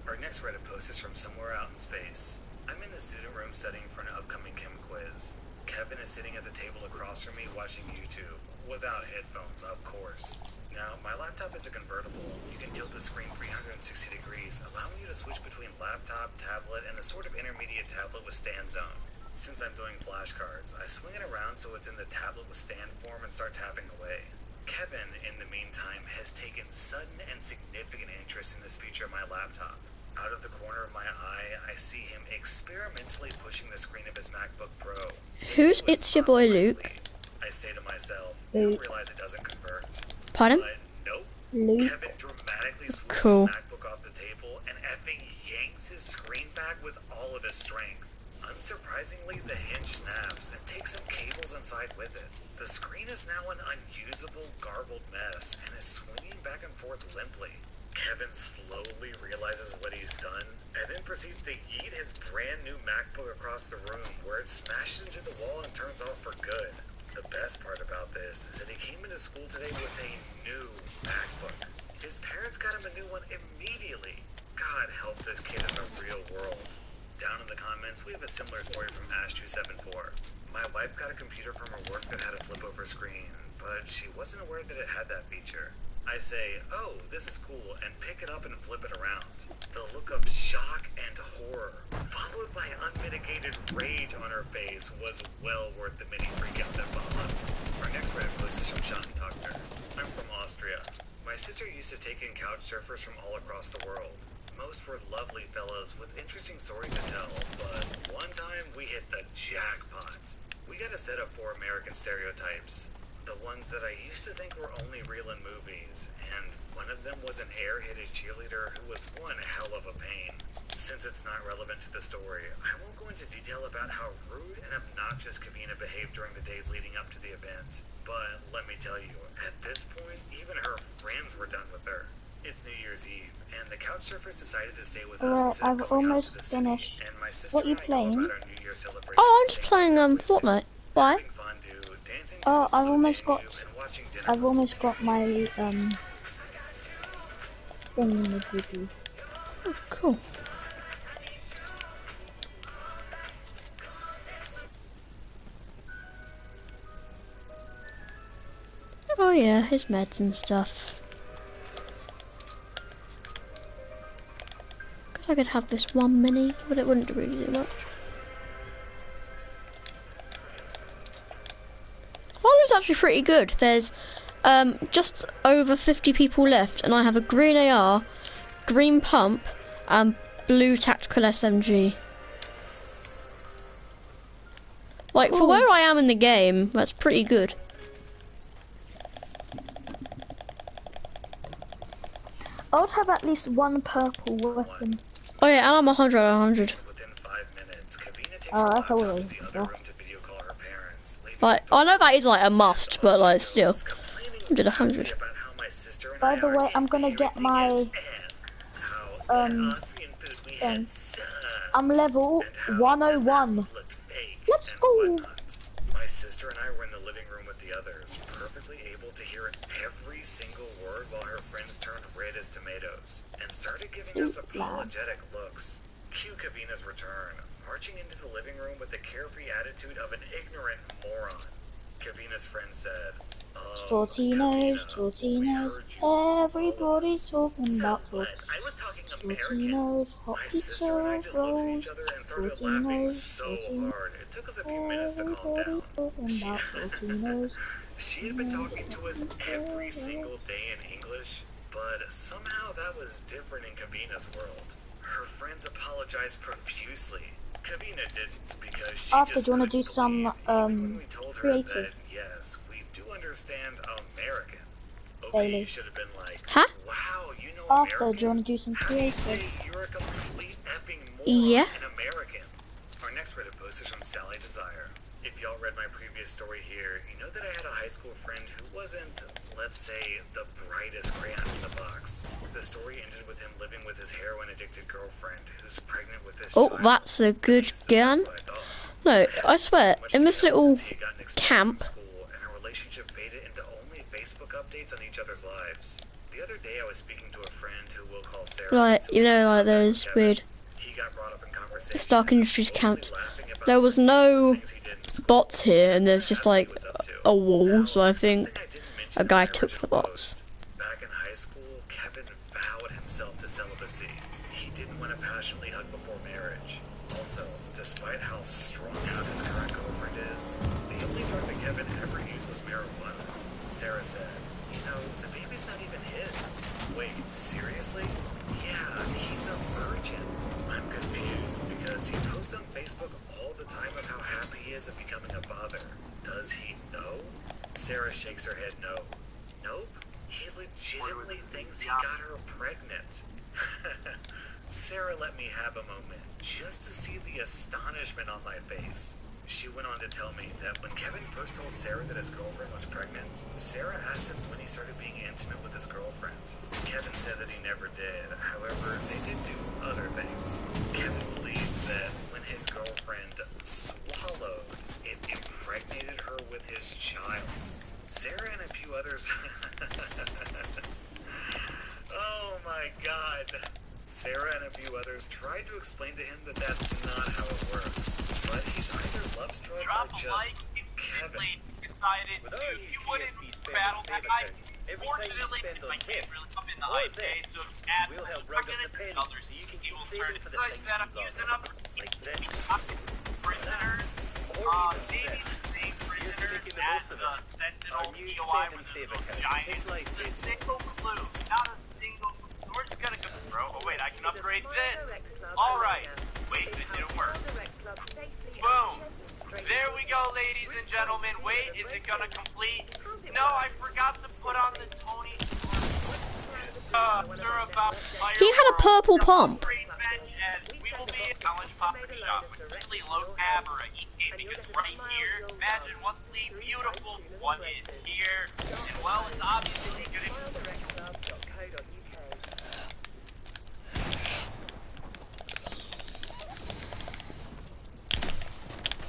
Our next Reddit post is from somewhere out in space. I'm in the student room studying for an upcoming chem quiz. Kevin is sitting at the table across from me watching YouTube, without headphones, of course. Now, my laptop is a convertible. You can tilt the screen 360 degrees, allowing you to switch between laptop, tablet, and a sort of intermediate tablet with stand zone. Since I'm doing flashcards, I swing it around so it's in the tablet with stand form and start tapping away. Kevin, in the meantime, has taken sudden and significant interest in this feature of my laptop. Out of the corner of my eye, I see him experimentally pushing the screen of his MacBook Pro. Who's It's Your Boy Luke? I say to myself, Luke. I realize it doesn't convert. Pardon? But nope. Luke. Kevin dramatically swoops Cool. his MacBook off the table and effing yanks his screen back with all of his strength. Unsurprisingly, the hinge snaps and takes some cables inside with it. The screen is now an unusable, garbled mess and is swinging back and forth limply. Kevin slowly realizes what he's done and then proceeds to yeet his brand new MacBook across the room where it smashes into the wall and turns off for good. The best part about this is that he came into school today with a new MacBook. His parents got him a new one immediately. God help this kid in the real world. Down in the comments, we have a similar story from Ash274. My wife got a computer from her work that had a flip over screen, but she wasn't aware that it had that feature. I say, oh, this is cool, and pick it up and flip it around. The look of shock and horror, followed by unmitigated rage on her face, was well worth the mini freakout that followed. Our next Reddit post is from Sean Tucker. I'm from Austria. My sister used to take in couch surfers from all across the world. Most were lovely fellows with interesting stories to tell, but one time we hit the jackpot. We got a set of 4 American stereotypes. The ones that I used to think were only real in movies, and one of them was an airheaded cheerleader who was one hell of a pain. Since it's not relevant to the story, I won't go into detail about how rude and obnoxious Kavina behaved during the days leading up to the event. But let me tell you, at this point, even her friends were done with her. It's New Year's Eve, and the couch surfers decided to stay with us instead of I've going out almost to the city. finished. And my sister What are you and I go playing? about our New Year celebration Oh, I'm the just same playing way we always do. Fortnite. Why? Having fondue, dancing to Oh, the I've almost menu, got. and watching dinner I've movies. almost got my thing in the GP. Oh, cool. yeah, his meds and stuff. Guess I could have this one mini, but it wouldn't really do much. Volume's actually pretty good. There's just over 50 people left, and I have a green AR, green pump, and blue tactical SMG. Like, for where I am in the game, that's pretty good. I would have at least one purple weapon. Oh yeah, and I'm 100 out of 100. Within 5 minutes, Kavina takes Oh, her that's laptop always to the other room to video call her parents. Like, I know that is like a must, but like, still. 100, 100. By the way, I'm gonna get my thing. I'm level 101. Let's go. My sister and I were in the living room with the others, perfectly able to hear every single word while her friends turned red as tomatoes and started giving us apologetic looks. Cue Kavina's return, marching into the living room with the carefree attitude of an ignorant moron. Kavina's friend said, Tortinos, everybody's talking about what? I was talking American. Tortinos, hot My sister and I pizza just looked at rolls. each other and started laughing so hard. It took us a few minutes to calm down. Talking about Tortinos. She had been talking to us every single day in English, but somehow that was different in Kavina's world. Her friends apologized profusely. Kavina didn't because she After, just do you want to do couldn't some believe, even when we told her creative? that, yes, we do understand American. Okay, Bailey. you should have been like, Huh? wow, you know After, American? do you want to do some How do you creative? say you're a complete effing moron Yeah. in American? Our next Reddit post is from Sally Desire. If y'all read my previous story here, you know that I had a high school friend who wasn't, let's say, the brightest crayon in the box. The story ended with him living with his heroin-addicted girlfriend who's pregnant with his Oh, child. that's a good gun. That's what I thought. No, I swear, Much in this chaos little since he had gotten expelled camp, from school, and our relationship faded into only Facebook updates on each other's lives. The other day I was speaking to a friend who we'll call Sarah. like, so you we know, should like contact those Kevin. weird He got brought up in conversation, Stark Industries mostly camps. laughing about There was the no things he did in school. bots here, and there's just Asked what he like was up to. a wall, so I Now, think something I didn't mention a in guy my took the original bots. post. Back in high school, Kevin vowed himself to celibacy. He didn't want to passionately hug before marriage. Also, despite how strung out his current girlfriend is, the only drug that Kevin ever used was marijuana. Sarah said, you know, the baby's not even his. Wait, seriously? Yeah, he's a virgin. I'm confused because he posts on Facebook all the time of how happy he is at becoming a father. Does he know? Sarah shakes her head no. Nope. He legitimately thinks he got her pregnant. Sarah let me have a moment just to see the astonishment on my face. She went on to tell me that when Kevin first told Sarah that his girlfriend was pregnant, Sarah asked him when he started being intimate with his girlfriend. Kevin said that he never did. However, they did do other things. Kevin believes that when his girlfriend swallowed, it impregnated her with his child. Sarah and a few others... Oh my god. Sarah and a few others tried to explain to him that that's not how it works. But he's either loves drug or just Kevin. Decided you wouldn't battle that night. Fortunately, my game really come in the hype day, so add we'll help run up the pen so you can keep saving for the things that I'm using up like this. Prisoners, maybe the same prisoners as the Sentinel POI with the giant. The single clue, not a single clue. We're just gonna go, bro. Oh wait, I can upgrade this. Alright. Wait, it didn't work. Boom. There we go, ladies and gentlemen. Wait, is it gonna complete? No, I forgot to put on the Tony. He had a purple pump. We will be at Challenge Pop Shop, which is really low tab or a EK, because right here, imagine what's the beautiful one is here, and well, it's obviously gonna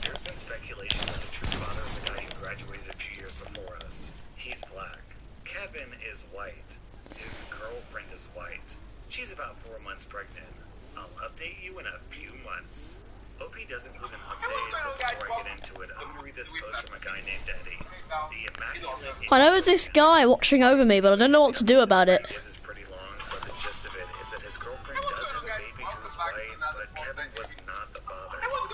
There's been speculation that the true father is a guy who graduated a few years before us. He's black. Kevin is white. His girlfriend is white. She's about 4 months pregnant. I'll update you in a few months. OP does include an update, but before I get into it, I'm gonna read this post from a guy named Eddie. The immaculate I know there's this guy watching over me, but I don't know what to do about it. gives is pretty long, but the gist of it is that his girlfriend does have a baby who was white, but Kevin was not the father. Kevin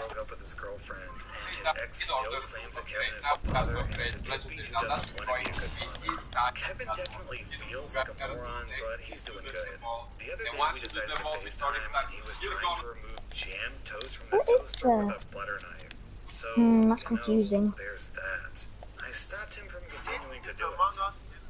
broke up with his girlfriend, and his ex still claims that Kevin is the father and is a deadbeat who doesn't want to be a good father. Kevin definitely feels like a moron, but he's doing good. The other day we decided to FaceTime, and he was trying to remove jam toast from the What is toaster with a butter knife. So, that's confusing. there's that. I stopped him from continuing to do it.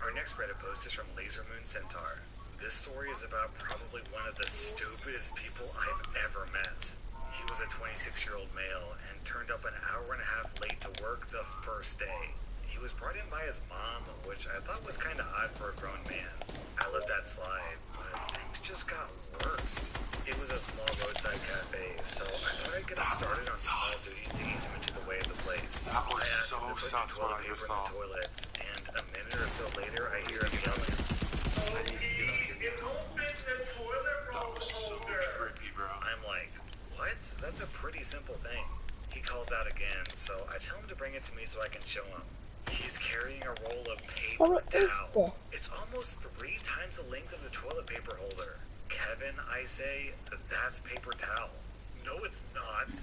Our next Reddit post is from Laser Moon Centaur. This story is about probably one of the stupidest people I've ever met. He was a 26-year-old male and turned up an hour and a half late to work the first day. He was brought in by his mom, which I thought was kind of odd for a grown man. I let that slide, but things just got worse. It was a small roadside cafe, so I thought I'd get him started on small duties to ease him into the way of the place. I asked him to put new toilet paper in the toilets, and a minute or so later I hear him yelling, "It won't fit in the toilet roll holder!" I'm like, what? That's a pretty simple thing. He calls out again, so I tell him to bring it to me so I can show him. He's carrying a roll of So paper it is towel. this. It's almost 3 times the length of the toilet paper holder. Kevin, I say, that's paper towel. No, it's not.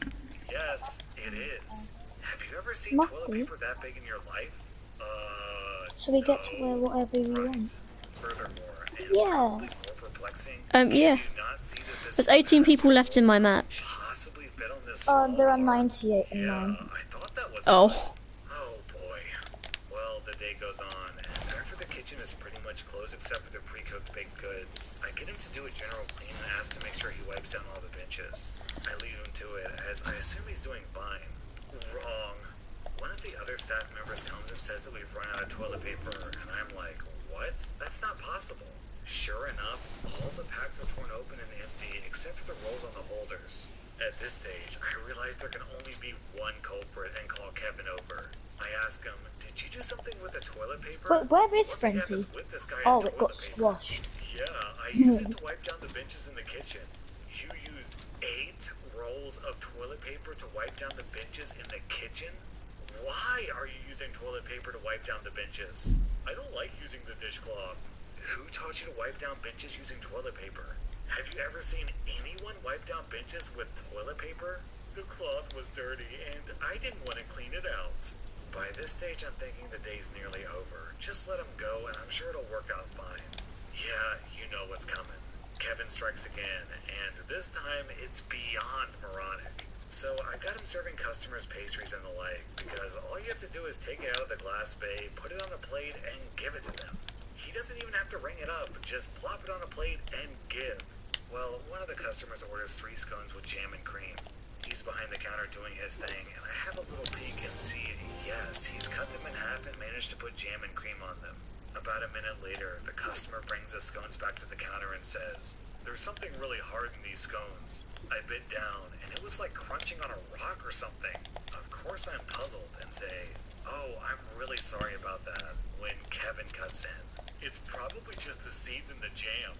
Yes, it is. Have you ever seen Must toilet be. paper that big in your life? So we get to no. wear whatever we Right. want. Furthermore, and Yeah. probably more perplexing, Yeah. can you not see that this There's 18 people left in my could match. possibly fit on this small There are car? 98 in Yeah, mine. I thought that was Oh. good. Oh boy. Well, the day goes on, and after the kitchen is pretty much closed except for the pre-cooked baked goods, I get him to do a general clean and ask to make sure he wipes down all the benches. I leave him to it, as I assume he's doing fine. Wrong. One of the other staff members comes and says that we've run out of toilet paper, and I'm like, what? That's not possible. Sure enough, all the packs are torn open and empty, except for the rolls on the holders. At this stage, I realize there can only be one culprit and call Kevin over. I ask him, did you do something with the toilet paper? Wait, where is What the F Frenzy? is with this guy Oh, and it got toilet paper? squashed. Yeah, I use it to wipe down the benches in the kitchen. You used 8 rolls of toilet paper to wipe down the benches in the kitchen? Why are you using toilet paper to wipe down the benches? I don't like using the dishcloth. Who taught you to wipe down benches using toilet paper? Have you ever seen anyone wipe down benches with toilet paper? The cloth was dirty and I didn't want to clean it out. By this stage, I'm thinking the day's nearly over. Just let him go and I'm sure it'll work out fine. Yeah, you know what's coming. Kevin strikes again, and this time it's beyond moronic. So I got him serving customers pastries and the like, because all you have to do is take it out of the glass bay, put it on a plate, and give it to them. He doesn't even have to ring it up, just plop it on a plate and give. Well, one of the customers orders 3 scones with jam and cream. He's behind the counter doing his thing, and I have a little peek and see, yes, he's cut them in half and managed to put jam and cream on them. About a minute later, the customer brings the scones back to the counter and says, "There's something really hard in these scones." I bit down, and it was like crunching on a rock or something. Of course I'm puzzled and say, "Oh, I'm really sorry about that," when Kevin cuts in. "It's probably just the seeds in the jam."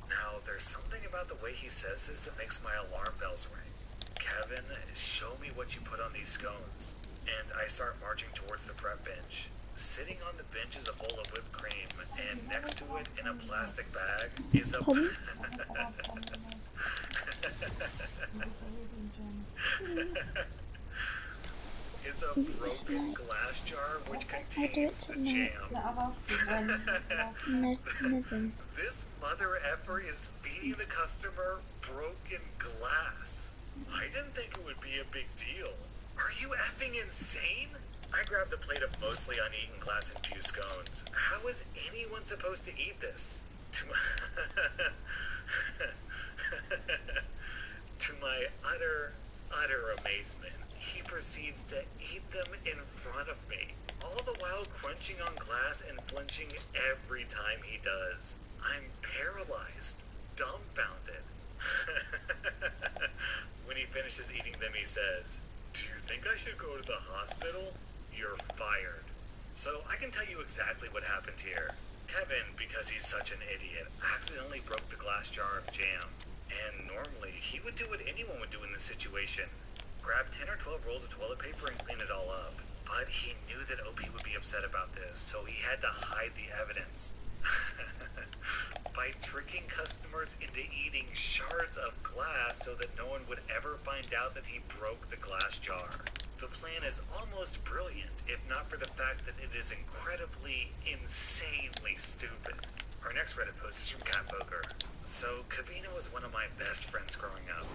Now, there's something about the way he says this that makes my alarm bells ring. "Kevin, show me what you put on these scones." And I start marching towards the prep bench. Sitting on the bench is a bowl of whipped cream, and next to it, in a plastic bag, is a... is a broken glass jar which contains the jam. This mother effer is feeding the customer broken glass. I didn't think it would be a big deal. Are you effing insane? I grabbed the plate of mostly uneaten glass-infused scones. How is anyone supposed to eat this? To my utter amazement, he proceeds to eat them in front of me, all the while crunching on glass and flinching every time he does. I'm paralyzed, dumbfounded. When he finishes eating them, he says, "Do you think I should go to the hospital? You're fired." So I can tell you exactly what happened here. Kevin, because he's such an idiot, accidentally broke the glass jar of jam. And normally, he would do what anyone would do in this situation. Grab 10 or 12 rolls of toilet paper and clean it all up. But he knew that OP would be upset about this, so he had to hide the evidence. By tricking customers into eating shards of glass so that no one would ever find out that he broke the glass jar. The plan is almost brilliant, if not for the fact that it is incredibly, insanely stupid. Our next Reddit post is from Cat Poker. So, Kavina was one of my best friends growing up,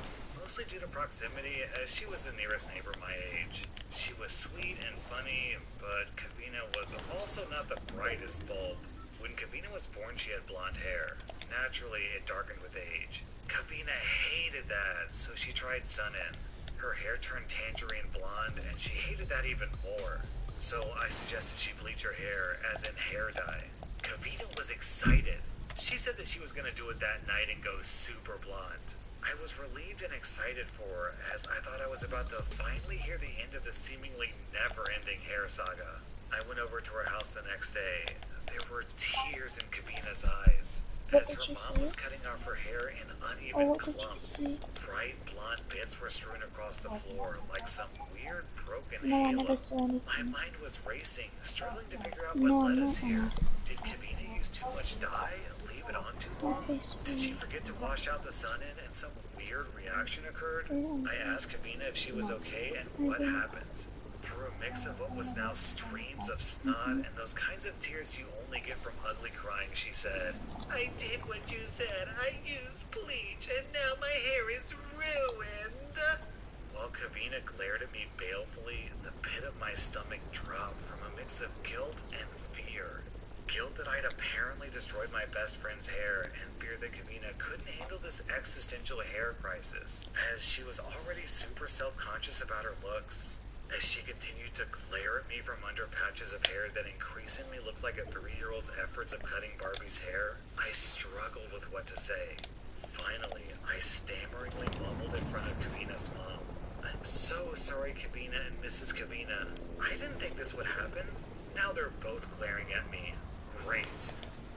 mostly due to proximity, as she was the nearest neighbor my age. She was sweet and funny, but Kavina was also not the brightest bulb. When Kavina was born, she had blonde hair. Naturally, it darkened with age. Kavina hated that, so she tried Sun-In. Her hair turned tangerine blonde, and she hated that even more. So I suggested she bleach her hair, as in hair dye. Kavita was excited. She said that she was going to do it that night and go super blonde. I was relieved and excited for her, as I thought I was about to finally hear the end of the seemingly never-ending hair saga. I went over to her house the next day. There were tears in Kavina's eyes, What as did her she mom say? was cutting off her hair in Oh, uneven what did she clumps. say? Bright blonde bits were strewn across the floor like some weird broken No, I halo. never saw My anything. mind was racing, struggling to figure out No, what I'm led not us on here. that. Did Kavina use too much dye, leave it on too long? Okay, Did she sweet. forget to wash out the Sun-In and some weird reaction occurred? I asked Kavina if she was okay and what happened. Through a mix of what was now streams of snot and those kinds of tears you only get from ugly crying, she said, "I did what you said. I used bleach, and now my hair is ruined." While Kavina glared at me balefully, the pit of my stomach dropped from a mix of guilt and fear. Guilt that I'd apparently destroyed my best friend's hair, and fear that Kavina couldn't handle this existential hair crisis, as she was already super self-conscious about her looks. As she continued to glare at me from under patches of hair that increasingly looked like a 3-year-old's efforts of cutting Barbie's hair, I struggled with what to say. Finally, I stammeringly mumbled in front of Kavina's mom, "I'm so sorry, Kavina and Mrs. Kavina. I didn't think this would happen." Now they're both glaring at me. Great.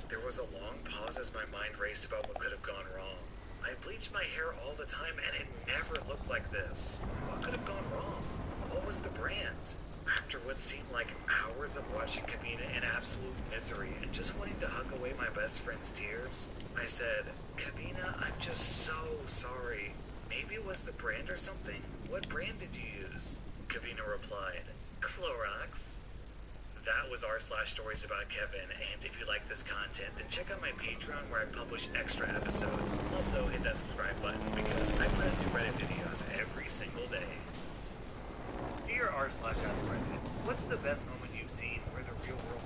There was a long pause as my mind raced about what could have gone wrong. I bleached my hair all the time and it never looked like this. What could have gone wrong? What was the brand? After what seemed like hours of watching Kavina in absolute misery and just wanting to hug away my best friend's tears, I said, "Kavina, I'm just so sorry. Maybe it was the brand or something? What brand did you use?" Kavina replied, "Clorox." That was r/stories about Kevin, and if you like this content, then check out my Patreon where I publish extra episodes. Also, hit that subscribe button because I put out new Reddit videos every single day. Dear r/AskReddit, what's the best moment you've seen where the real world...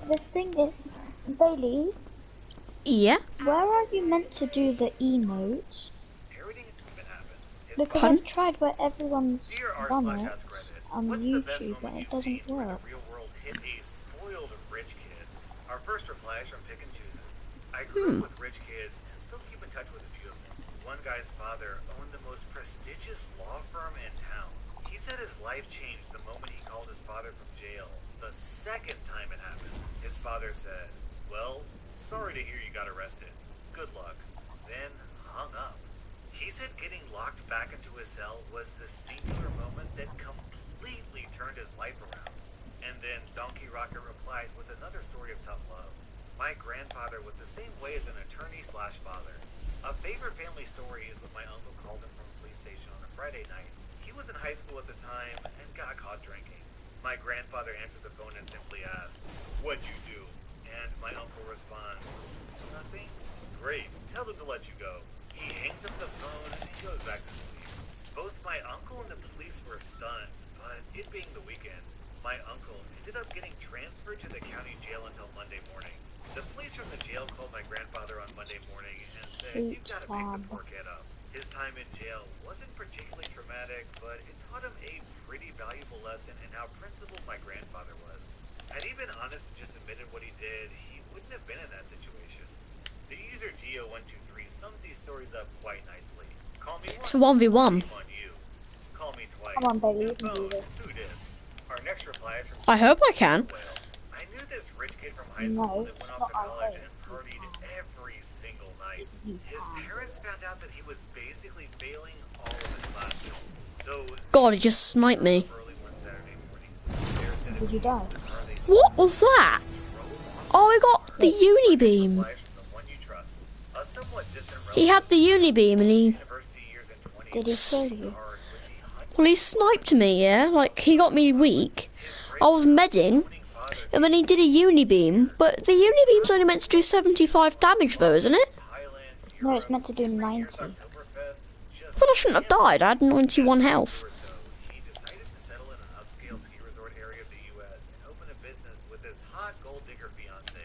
The thing is, Bailey, Yeah? where are you meant to do the emotes? Parroting even happened. Because Pardon? I've tried where everyone's Dear done it r/AskReddit, on what's the best YouTube moment and it you've seen doesn't where the work. real world hit a spoiled rich kid? Our first reply is from Pick and Chooses. I grew up with rich kids and still keep in touch with a few of them. One guy's father owned the most prestigious law firm in town. He said his life changed the moment he called his father from jail. The second time it happened, his father said, "Well, sorry to hear you got arrested. Good luck." Then hung up. He said getting locked back into his cell was the singular moment that completely turned his life around. And then Donkey Rocket replies with another story of tough love. My grandfather was the same way as an attorney/father. A favorite family story is when my uncle called him from a police station on a Friday night. He was in high school at the time and got caught drinking. My grandfather answered the phone and simply asked, "What'd you do?" And my uncle responds, "Nothing." "Great, tell them to let you go." He hangs up the phone and he goes back to sleep. Both my uncle and the police were stunned, but it being the weekend, my uncle ended up getting transferred to the county jail until Monday morning. The police from the jail called my grandfather on Monday morning and said, "You've got to pick the poor kid up." His time in jail wasn't particularly traumatic, but it taught him a pretty valuable lesson in how principled my grandfather was. Had he been honest and just admitted what he did, he wouldn't have been in that situation. The user Geo123 sums these stories up quite nicely. Call me once, It's a 1v1. shame on you. Call me twice. Come on, baby, you can Phone, do this. who dis? Our next reply is from I hope I can. Whale. I knew this rich kid from high school No, that went it's off not to I college hope. and partied every single night. You His can. parents found out that he was basically failing all of his classes. So God, he just sniped me. early one Saturday morning. There said Did you die? What was that? Oh, I got the uni beam. from the one you trust. A somewhat distant He had the uni beam and he, university years in 20 Did he kill you? well, he sniped me, yeah? Like, he got me weak. I was medding, and then he did a uni beam, but the uni beam's only meant to do 75 damage though, isn't it? No, it's meant to do 90. But I shouldn't have died, I had 91 health. He decided to settle in an upscale ski resort area of the U.S. and open a business with his hot gold digger fiance.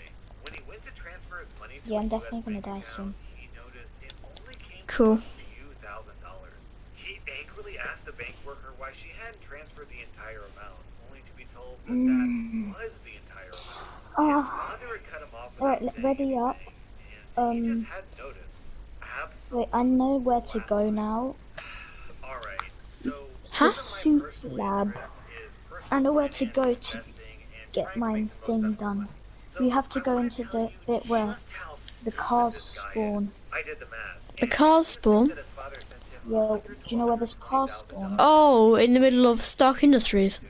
When he went to transfer his money to Yeah, I'm his definitely US gonna bank die account, soon. he noticed it only came Cool. to a few $1,000s. He angrily asked the bank worker why she hadn't transferred the entire amount, only to be told that that was the entire amount. His father had cut him off Alright, without saying ready up. anything, and he just hadn't noticed. Wait, I know where to go now. Alright, so Huh? The suits lab. I know where to go to get my thing done. You have to go into the bit where the cars spawn. I did the math. The cars spawn? Yeah, do you know where this car spawn? Oh, in the middle of Stark Industries.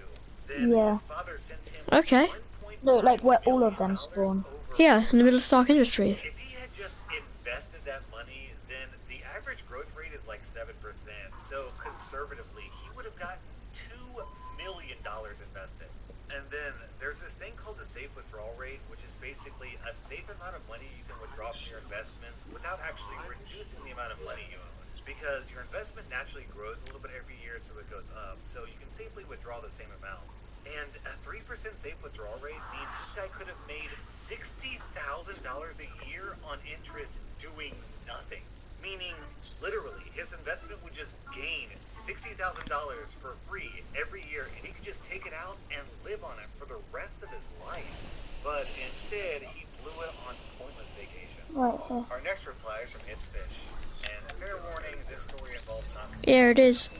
Yeah. Okay. No, like where all of them spawn. Yeah, in the middle of Stark Industries. If he had just invested that money, then the average growth rate is like 7%. So conservatively, he would have gotten $2 million invested. And then there's this thing called the safe withdrawal rate, which is basically a safe amount of money you can withdraw from your investments without actually reducing the amount of money you own. Because your investment naturally grows a little bit every year, so it goes up. So you can safely withdraw the same amount. And a 3% safe withdrawal rate means this guy could have made $60,000 a year on interest doing nothing. Meaning, literally, his investment would just gain $60,000 for free every year, and he could just take it out and live on it for the rest of his life. But instead, he blew it on pointless vacations. Right here. Our next reply is from It's Fish. And fair warning, this story involves not. Yeah, it is.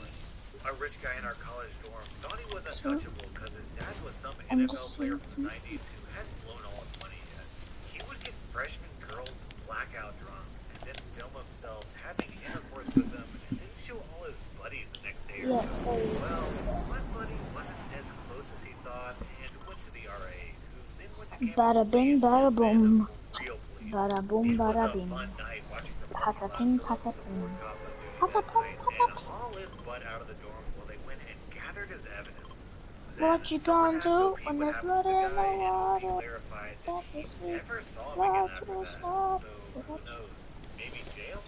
A rich guy in our college dorm thought he was untouchable because his dad was some NFL player from the 90s who hadn't blown all his money yet. He would get freshman girls blackout drunk and then film themselves having intercourse with them and then show all his buddies the next day or so. Well, one buddy wasn't as close as he thought and went to the RA, who then went to campus Bada bing, police bada and boom. then real police. Bada boom, It was bada a bing. fun night watching the Pata ping, pata ping. Pata ping, pata ping. haul his butt out of the dorm while they went and gathered his evidence. What you gonna do when there's blood in the water? That is sweet. Never saw him Fly again to after the that, sky. so who knows? Maybe jail?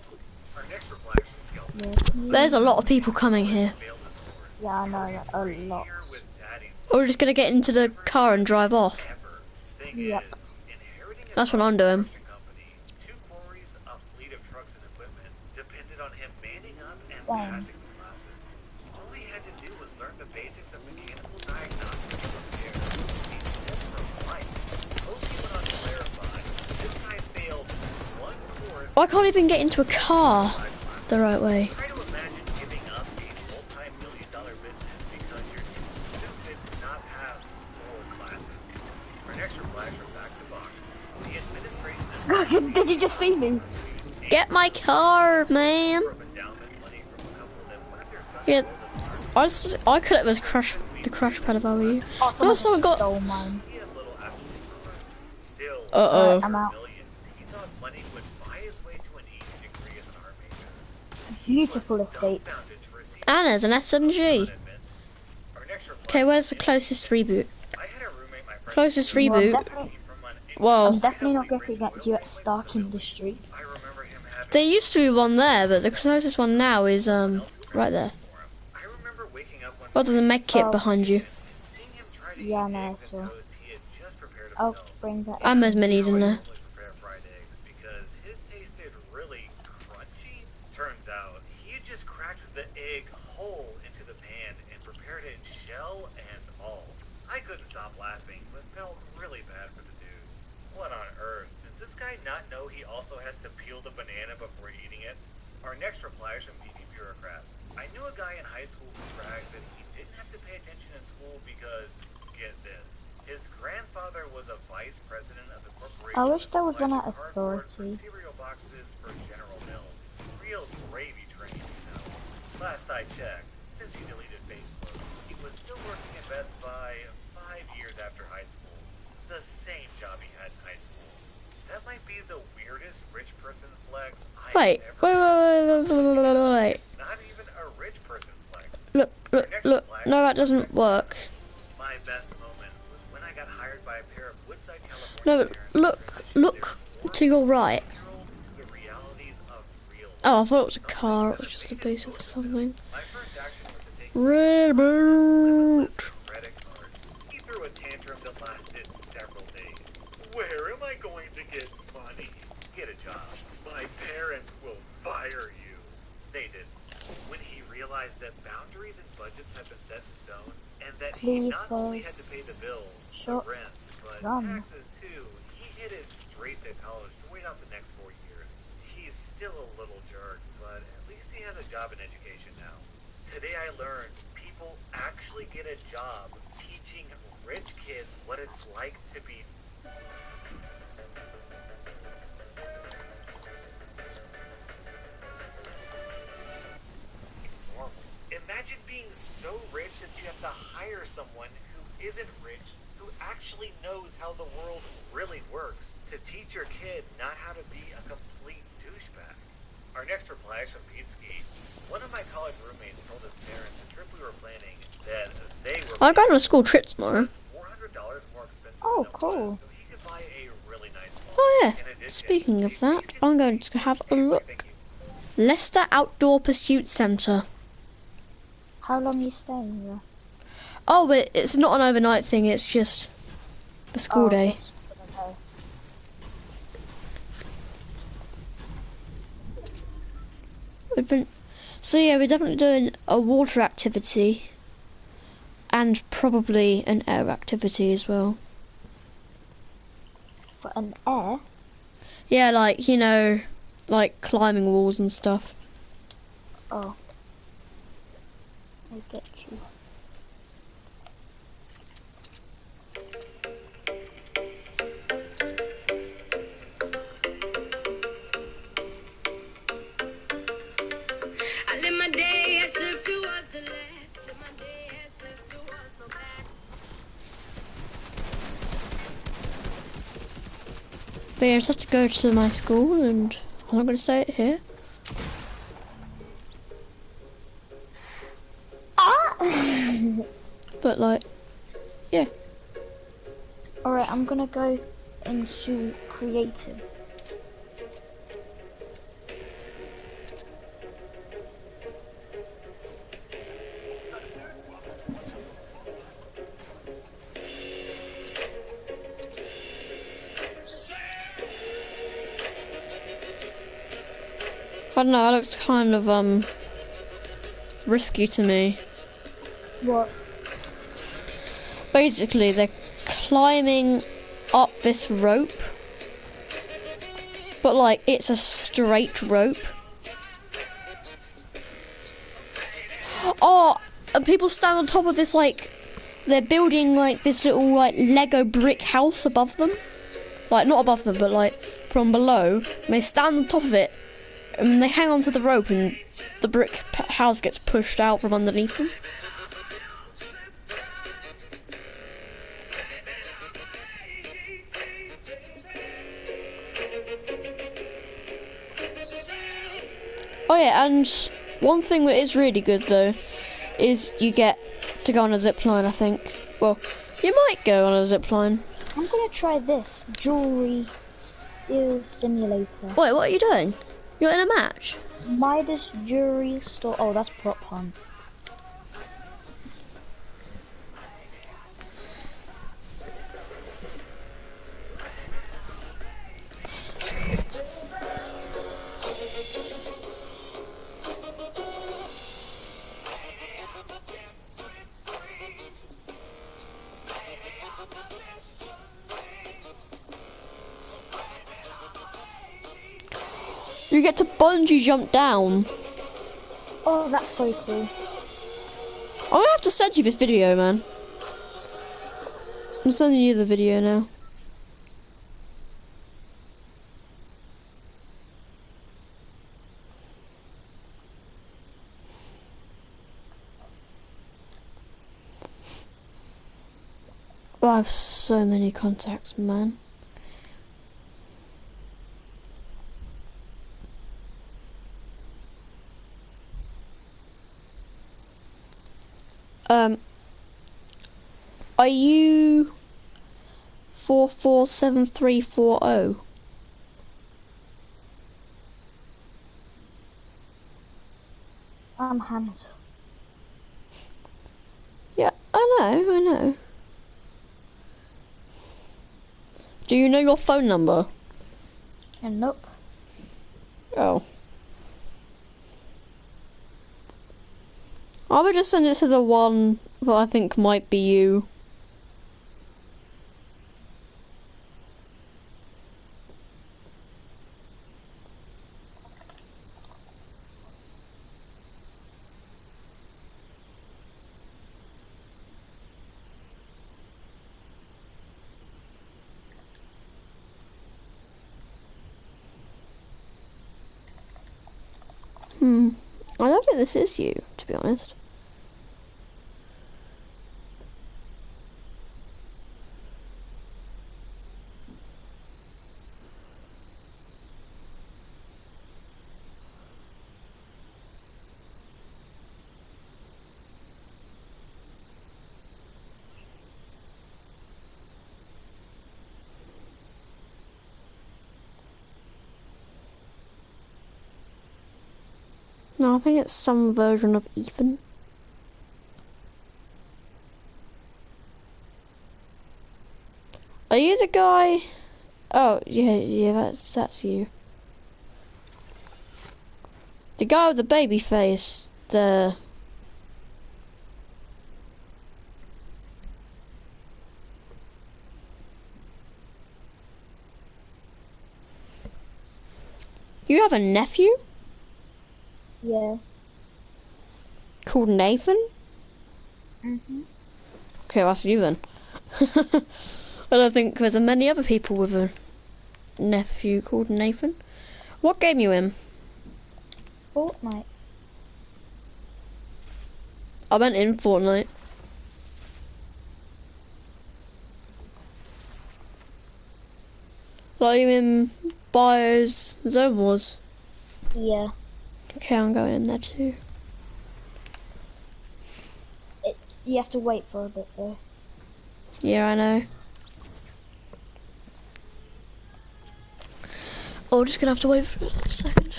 Our next reply is from Skeleton. There's a lot of people coming here. Failed his course. Yeah, I know that a lot. Here with Daddy's We're just gonna get into the car and drive off. ever. Thing Yep. is, inheriting his That's what I'm doing. construction company, 2 quarries, a fleet of trucks and equipment, depended on him manning up and Dang. passing the classes. All he had to do was learn the basics of mechanical diagnostics and repair. He said from life. Oki went on to clarify, this guy failed 1 course. I can't even get into a car the right way. Try to imagine giving up a multi-million-dollar business because you're too stupid to not pass 4 classes. Our next reply is from Back to Buck. The administration Did you just see me? Get my car, man. of endowment money from a couple that one of their sons Yeah, told us I could have the crash pad value. Oh, No, someone someone got. stole mine. he had little appetite for it. Still, Uh-oh. I'm out. millions, he thought money would buy his way to an easy degree as an art major. Beautiful escape. Dumbfounded to receive And there's an SMG. admittance. Our next reply Okay, where's the closest reboot? I had a roommate my freshman Closest Well, I'm reboot. definitely, from an Well, I'm definitely not getting at you at Stark Industries. I remember him having there used to be one there, but the closest one now is right there. I remember waking up one Oh, there's a med kit Oh. behind you. and seeing him try to Yeah, eat no, I eggs and saw. toast he had just prepared I'll himself. bring that. And there's minis in there. Normally prepare fried eggs because his tasted really crunchy. Turns out he had just cracked the egg whole into the pan and prepared it shell and all. I I couldn't stop laughing, but felt really bad for the dude. What on earth? Does this guy not know he also has to peel the banana before eating it? Our next reply is from BD Bureaucrat. I knew a guy in high school who bragged that he didn't have to pay attention in school because, get this, his grandfather was a vice president of the corporation I wish that there was one supplied at the cardboard for Authority. cereal boxes for General Mills. Real gravy train, you know. Last I checked, since he deleted Facebook, he was still working at Best Buy 5 years after high school. The same job he had in high school. That might be the weirdest rich person flex I've Wait, ever wait, heard. wait, wait, wait, wait, wait, wait. It's not even a rich person flex. Look, look, look. No, that doesn't work. My best moment was when I got hired by a pair of Woodside, California No, but look to your right. to the realities of real life. Oh, I thought it was a car. It was just a base of something. My first action was to take Reboot. credit cards. He threw a tantrum that lasted several days. Where am I going to get money? Get a job. My parents will fire you. They didn't. When he realized that boundaries and budgets had been set in stone, and that he Please, not only had to pay the bills, the shut rent, but down. taxes too, he headed straight to college to wait out the next 4 years. He's still a little jerk, but at least he has a job in education now. Today I learned people actually get a job teaching rich kids what it's like to be normal. Imagine being so rich that you have to hire someone who isn't rich, who actually knows how the world really works, to teach your kid not how to be a complete douchebag. Our next reply is from Pete. One of my college roommates told his parents the trip we were planning that they were I'm going on a school trip tomorrow. was $400 more expensive Oh, than it cool. was, so he could buy a really nice phone. Oh yeah. In addition, Speaking of they that, featured I'm going to have a look. everything Leicester Outdoor Pursuit Centre. How long are you staying there? Oh, but it's not an overnight thing. It's just a school day. yes, okay. So yeah, we're definitely doing a water activity and probably an air activity as well. But an air? Yeah, like, you know, like climbing walls and stuff. Oh. I get you. I live my day as if it was the last. Live my day as if there was no past. But yeah, I just have to go to my school and I'm not going to say it here. But like, yeah. Alright, I'm gonna go into creative. I don't know, that looks kind of risky to me. What? Basically, they're climbing up this rope, but like it's a straight rope. Oh, and people stand on top of this, like they're building like this little like Lego brick house above them, like not above them, but like from below. And they stand on top of it, and they hang onto the rope, and the brick house gets pushed out from underneath them. Oh yeah, and one thing that is really good though is you get to go on a zip line, I think. Well, you might go on a zip line. I'm gonna try this jewelry deal simulator. Wait, what are you doing? You're in a match? Midas jewelry store. Oh, that's prop hunt. You get to bungee jump down. Oh, that's so cool. I'm gonna have to send you this video, man. I'm sending you the video now. I have so many contacts, man. Are you 447340? I'm Hamza. Yeah, I know. Do you know your phone number? And nope. Oh. I would just send it to the one that I think might be you. I don't think this is you, to be honest. No, I think it's some version of Ethan. Are you the guy? Oh, yeah, that's you. The guy with the baby face, You have a nephew? Yeah. Called Nathan? Mhm. Okay, well, that's you then. I don't think there's many other people with a nephew called Nathan. What game you in? Fortnite. I meant in Fortnite. Like you in Bio's Zone Wars? Yeah. Okay, I'm going in there too. You have to wait for a bit though. Yeah, I know. Oh, just gonna have to wait for a second.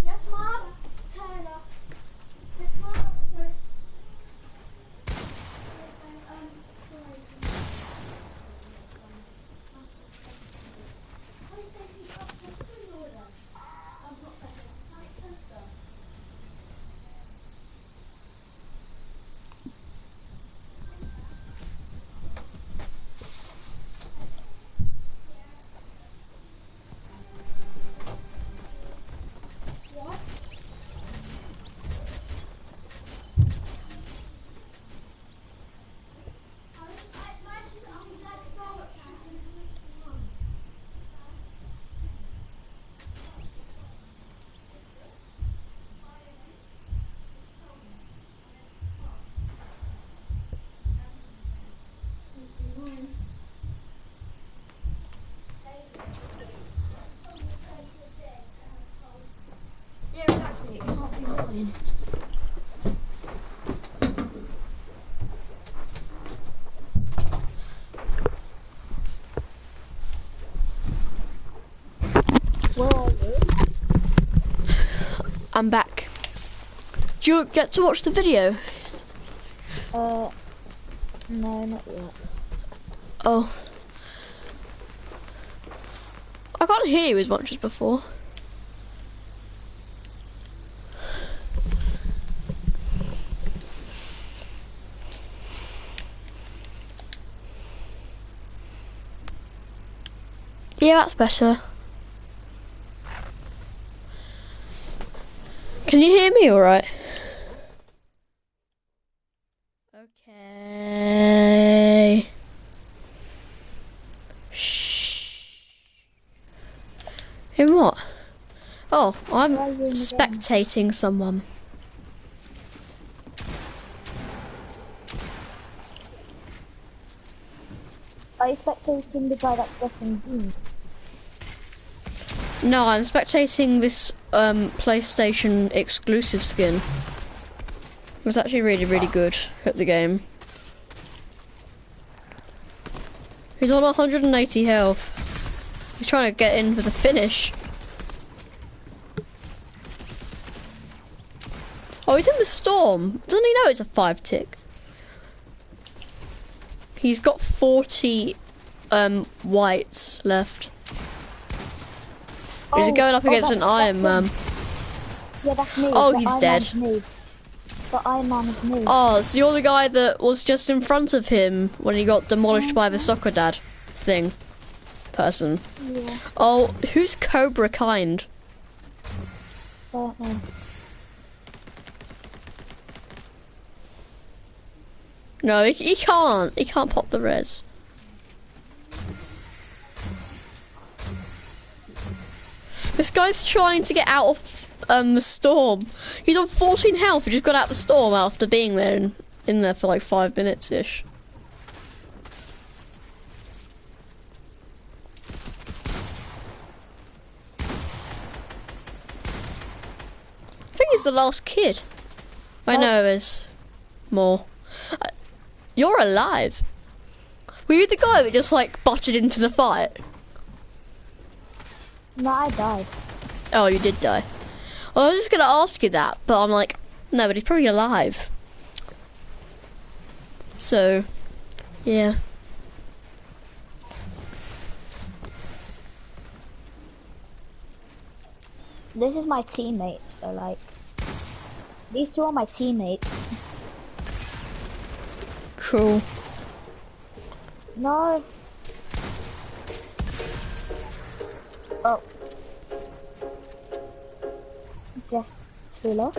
Yes, Mom. Turn up. Yes, Mom. Sorry. Yeah, exactly. It can't be mine. Where are you? I'm back. Do you get to watch the video? No, not yet. Oh. I can't hear you as much as before. Yeah, that's better. Can you hear me alright? Okay. Shh. In what? Oh, I'm Why are you in the game? spectating someone. Are you spectating the guy that's getting beamed? No, I'm spectating this PlayStation exclusive skin. It was actually really, really good at the game. He's on 180 health. He's trying to get in for the finish. Oh, he's in the storm. Doesn't he know it's a 5-tick? He's got 40 whites left. He's going up against an Iron Man. Yeah, that's me. Oh, The he's Iron dead. Man's me. The Iron Man is me. Oh, so you're the guy that was just in front of him when he got demolished by the soccer dad thing person. Yeah, Oh, who's Cobra Kind? don't know. No, he can't. He can't pop the res. This guy's trying to get out of the storm. He's on 14 health. He just got out of the storm after being there in there for like 5 minutes ish. I think he's the last kid. I know there's more. You're alive. Were you the guy that just like butted into the fight? No, I died. Oh, you did die. Well, I was just gonna ask you that, but I'm like, no, but he's probably alive. So, yeah. This is my teammates, so like, these two are my teammates. Cool. No. Oh. Guess two lost.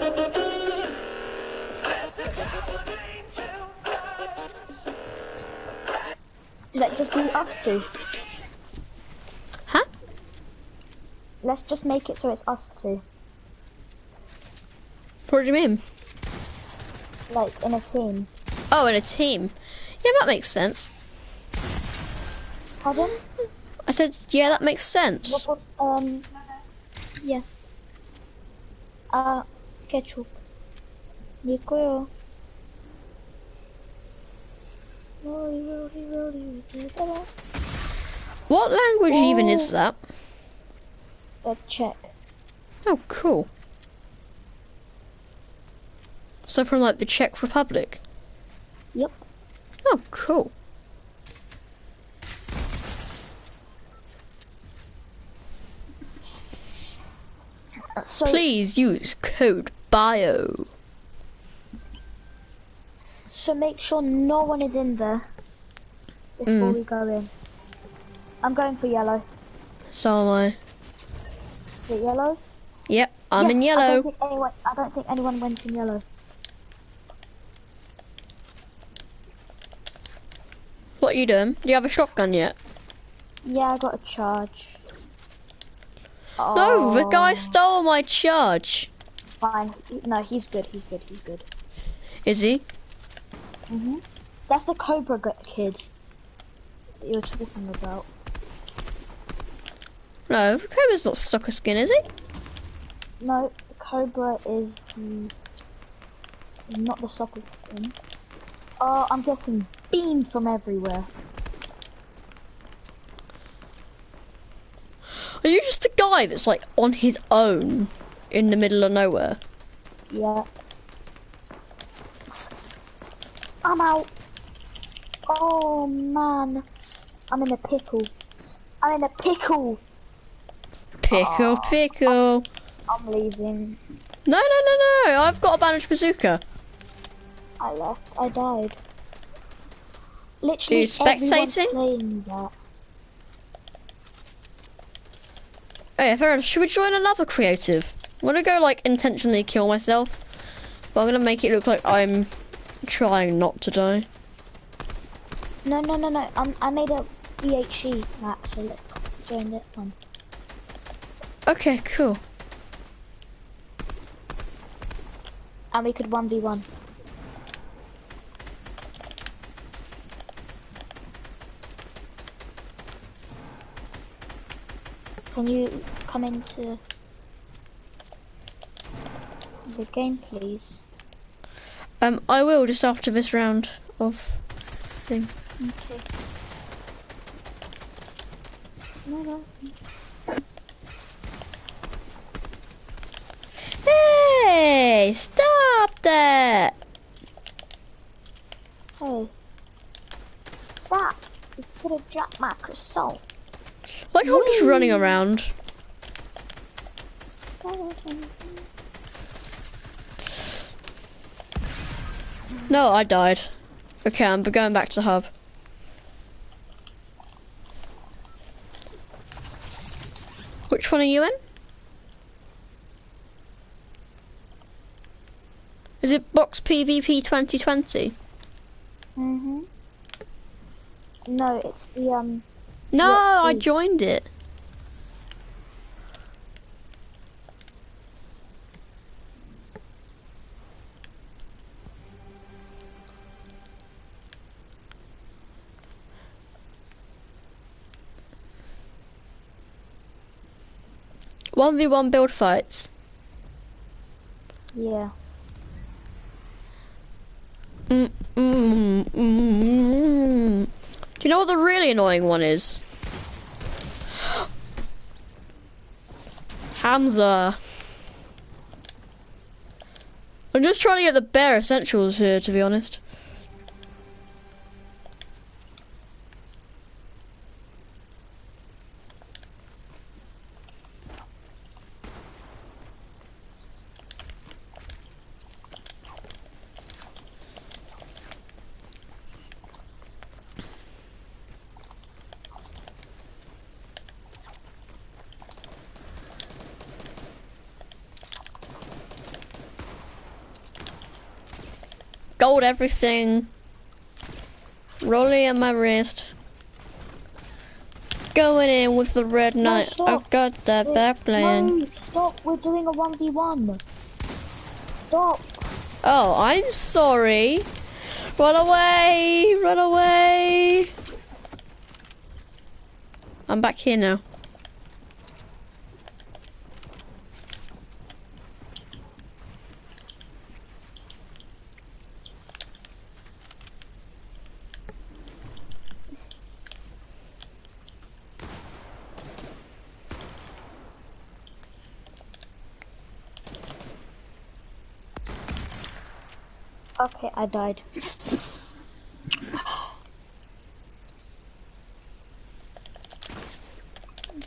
Let's just be us two. Huh? Let's just make it so it's us two. What do you mean? Like, in a team. Oh, in a team. Yeah, that makes sense. Pardon? I said, yeah, that makes sense. Yeah. Ketchup. Děkuju. What language even is that? Czech. Oh, cool. So from like the Czech Republic? Yep. Oh, cool. So, Please use code BIO. so make sure no one is in there before we go in. I'm going for yellow. So am I. Is it yellow? Yep, I'm in Yes, yellow. I don't think anyone went in yellow. What are you doing? Do you have a shotgun yet? Yeah, I got a charge. No, the guy stole my charge. Fine. No, he's good. He's good. He's good. Is he? That's the Cobra kid that you were talking about. No, Cobra's not soccer skin, is he? No, Cobra is not the soccer skin. Oh, I'm getting beamed from everywhere. Are you just a guy that's like on his own in the middle of nowhere? Yeah. I'm out. Oh man, I'm in a pickle. I'm in a pickle. Pickle, pickle. I'm leaving. No, no, no, no. I've got a bandaged bazooka. I left. I died. Are Literally you spectating? everyone's playing that. Hey, fair enough. Should we join another creative? I'm gonna go like intentionally kill myself, but I'm gonna make it look like I'm trying not to die. No. I made a VHE map, so let's join that one. Okay, cool. And we could 1v1. Can you come into the game, please? I will just after this round of thing. Okay. No. Hey, stop that! Hey. That is gonna jack my croissant. Like I'm just running around. No, I died. Okay, I'm going back to the hub. Which one are you in? Is it Box PvP 2020? No, it's the No, I UFC. joined it. One v one build fights. Yeah. Do you know what the really annoying one is? Hamza. I'm just trying to get the bare essentials here, to be honest. Gold everything. Rolling at my wrist. Going in with the red knight. stop. I've got that back plan. No, stop. We're doing a 1v1. Stop. Oh, I'm sorry. Run away! Run away! I'm back here now. Okay, I died.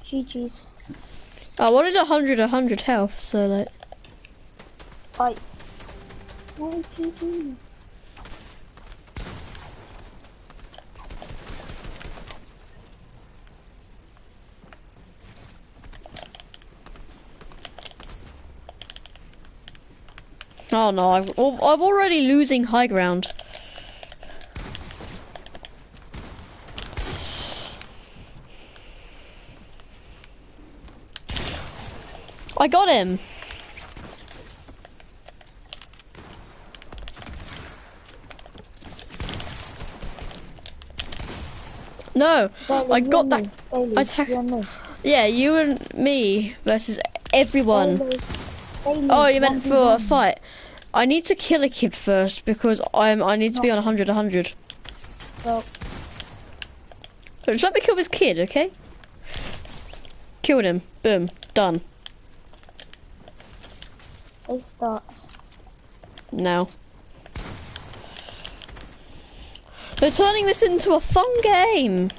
GG's. I wanted 100 health, so like. Fight. No, GG's. Oh no, I'm already losing high ground. I got him. No, Bailey, I you got and that. me. Bailey, Attack. you and me. Yeah, you and me versus everyone. Bailey, Oh, you meant for a 1v1. fight. I need to kill a kid first because I need to be on 100. Well, So just let me kill this kid, okay? Killed him. Boom. Done. it starts. Now. They're turning this into a fun game.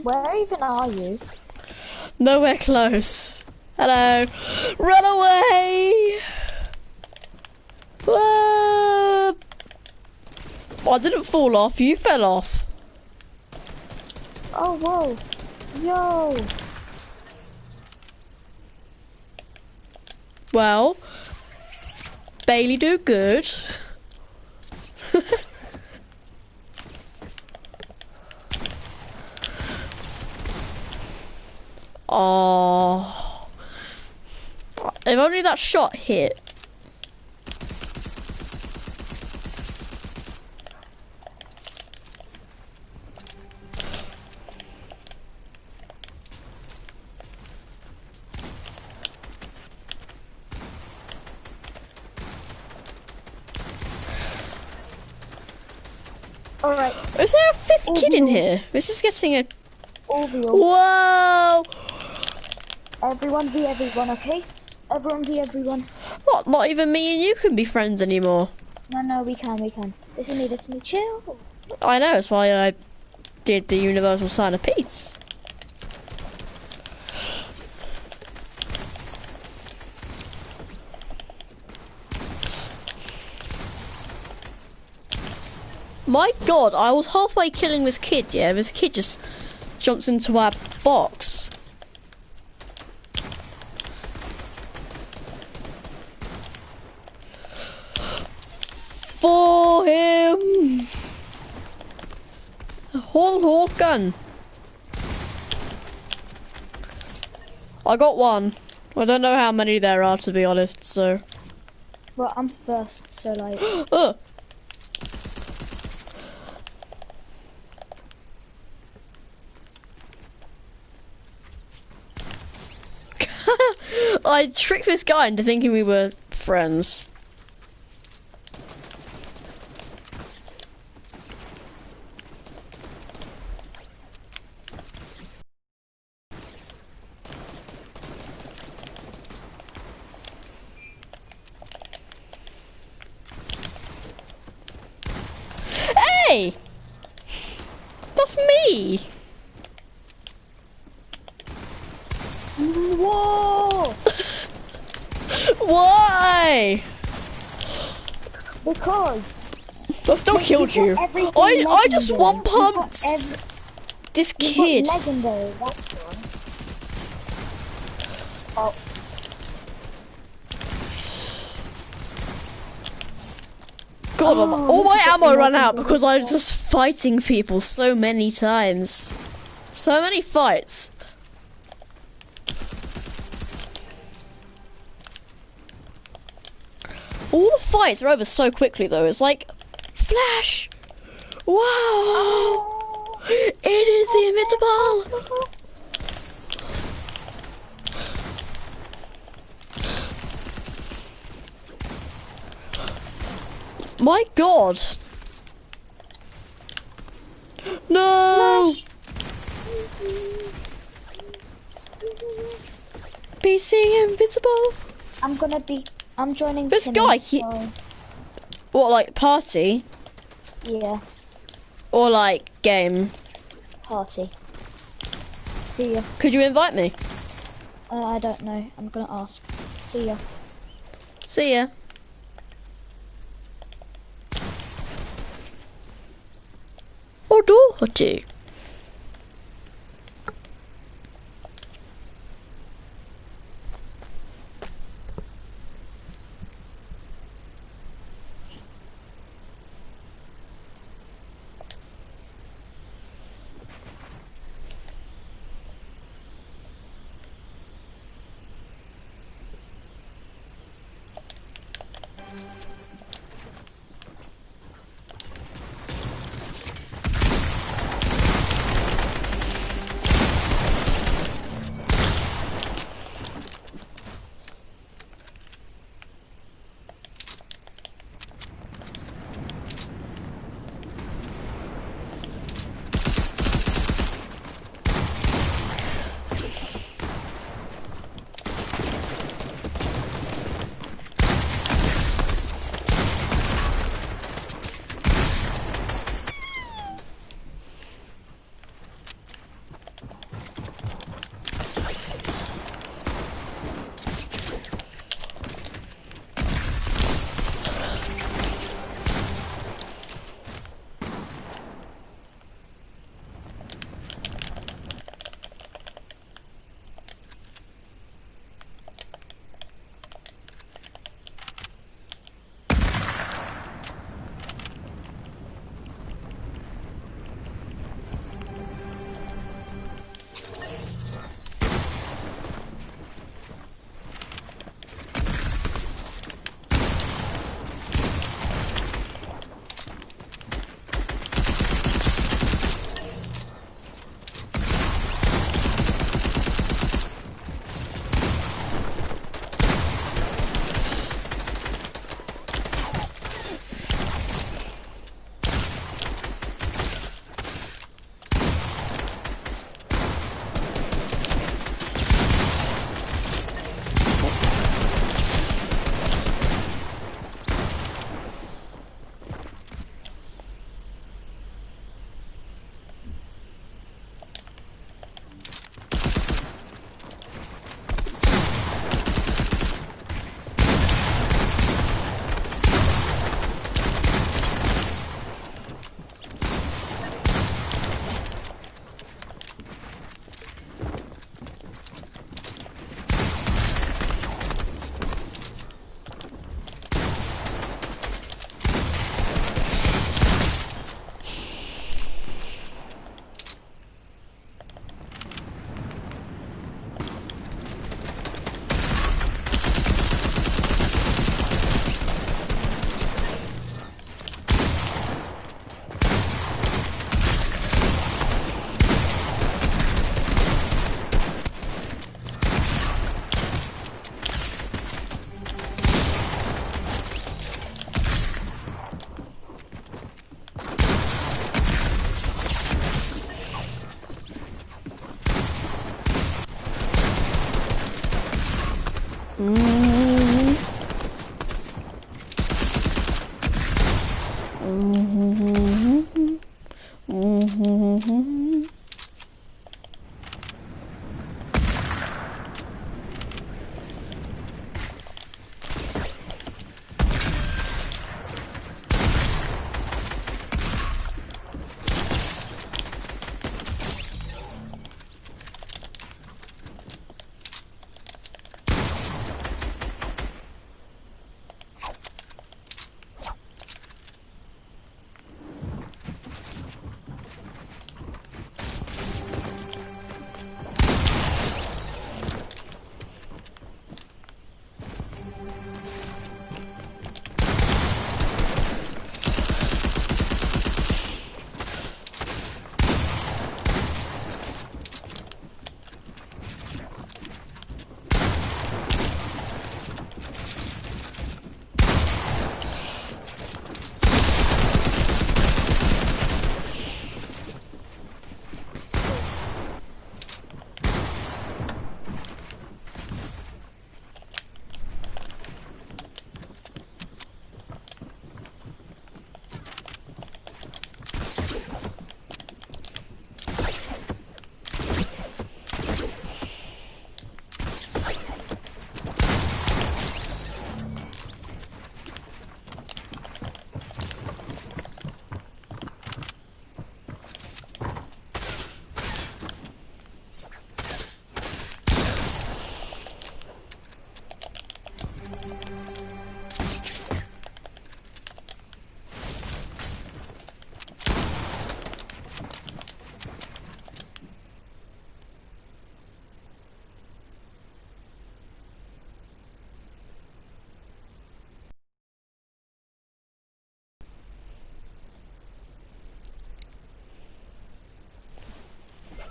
Where even are you? Nowhere close. Hello. Run away. I didn't fall off, you fell off. Oh, whoa. Yo. Well, Bailey do good. Oh, if only that shot hit. Alright, Is there a fifth kid in here? This is getting a... Orville. Whoa! Everyone be everyone, okay? Everyone be everyone. What, not even me and you can be friends anymore? No, we can. Listen to me, chill. I know, that's why I did the universal sign of peace. My god, I was halfway killing this kid, yeah? This kid just jumps into our box. For him! Hold gun. I got one. I don't know how many there are, to be honest, so... Well, I'm first, so like... I tricked this guy into thinking we were friends. Hey! That's me! Whoa! Why? Because... I still killed you. I just one pumped this kid. Legendary, that's one. Oh. God, Oh, all my this is ammo the ran out legendary because I was one. just fighting people so many times. So many fights. All the fights are over so quickly though, it's like, flash! Wow! Oh. It is the invisible! My god! No! PC invisible! I'm joining This Timmy, guy, so... What, like party? Yeah, Or like game? party. See ya. Could you invite me? I don't know. I'm gonna ask. See ya. See ya. Or Dorothy.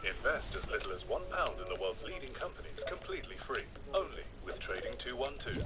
Invest as little as £1 in the world's leading companies completely free, only with Trading 212.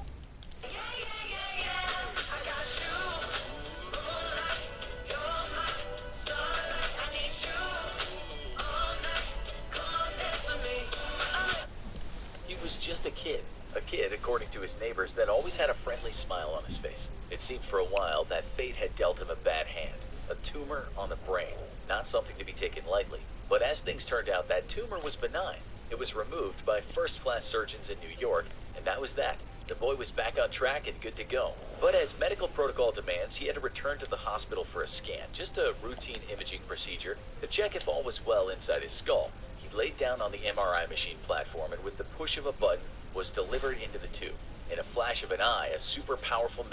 He was just a kid. A kid, according to his neighbors, that always had a friendly smile on his face. It seemed for a while that fate had dealt him a bad hand. A tumor on the brain. Not something to be taken lightly. But as things turned out, that tumor was benign. It was removed by first-class surgeons in New York, and that was that. The boy was back on track and good to go. But as medical protocol demands, he had to return to the hospital for a scan, just a routine imaging procedure to check if all was well inside his skull. He laid down on the MRI machine platform and with the push of a button was delivered into the tube. In a flash of an eye, a super powerful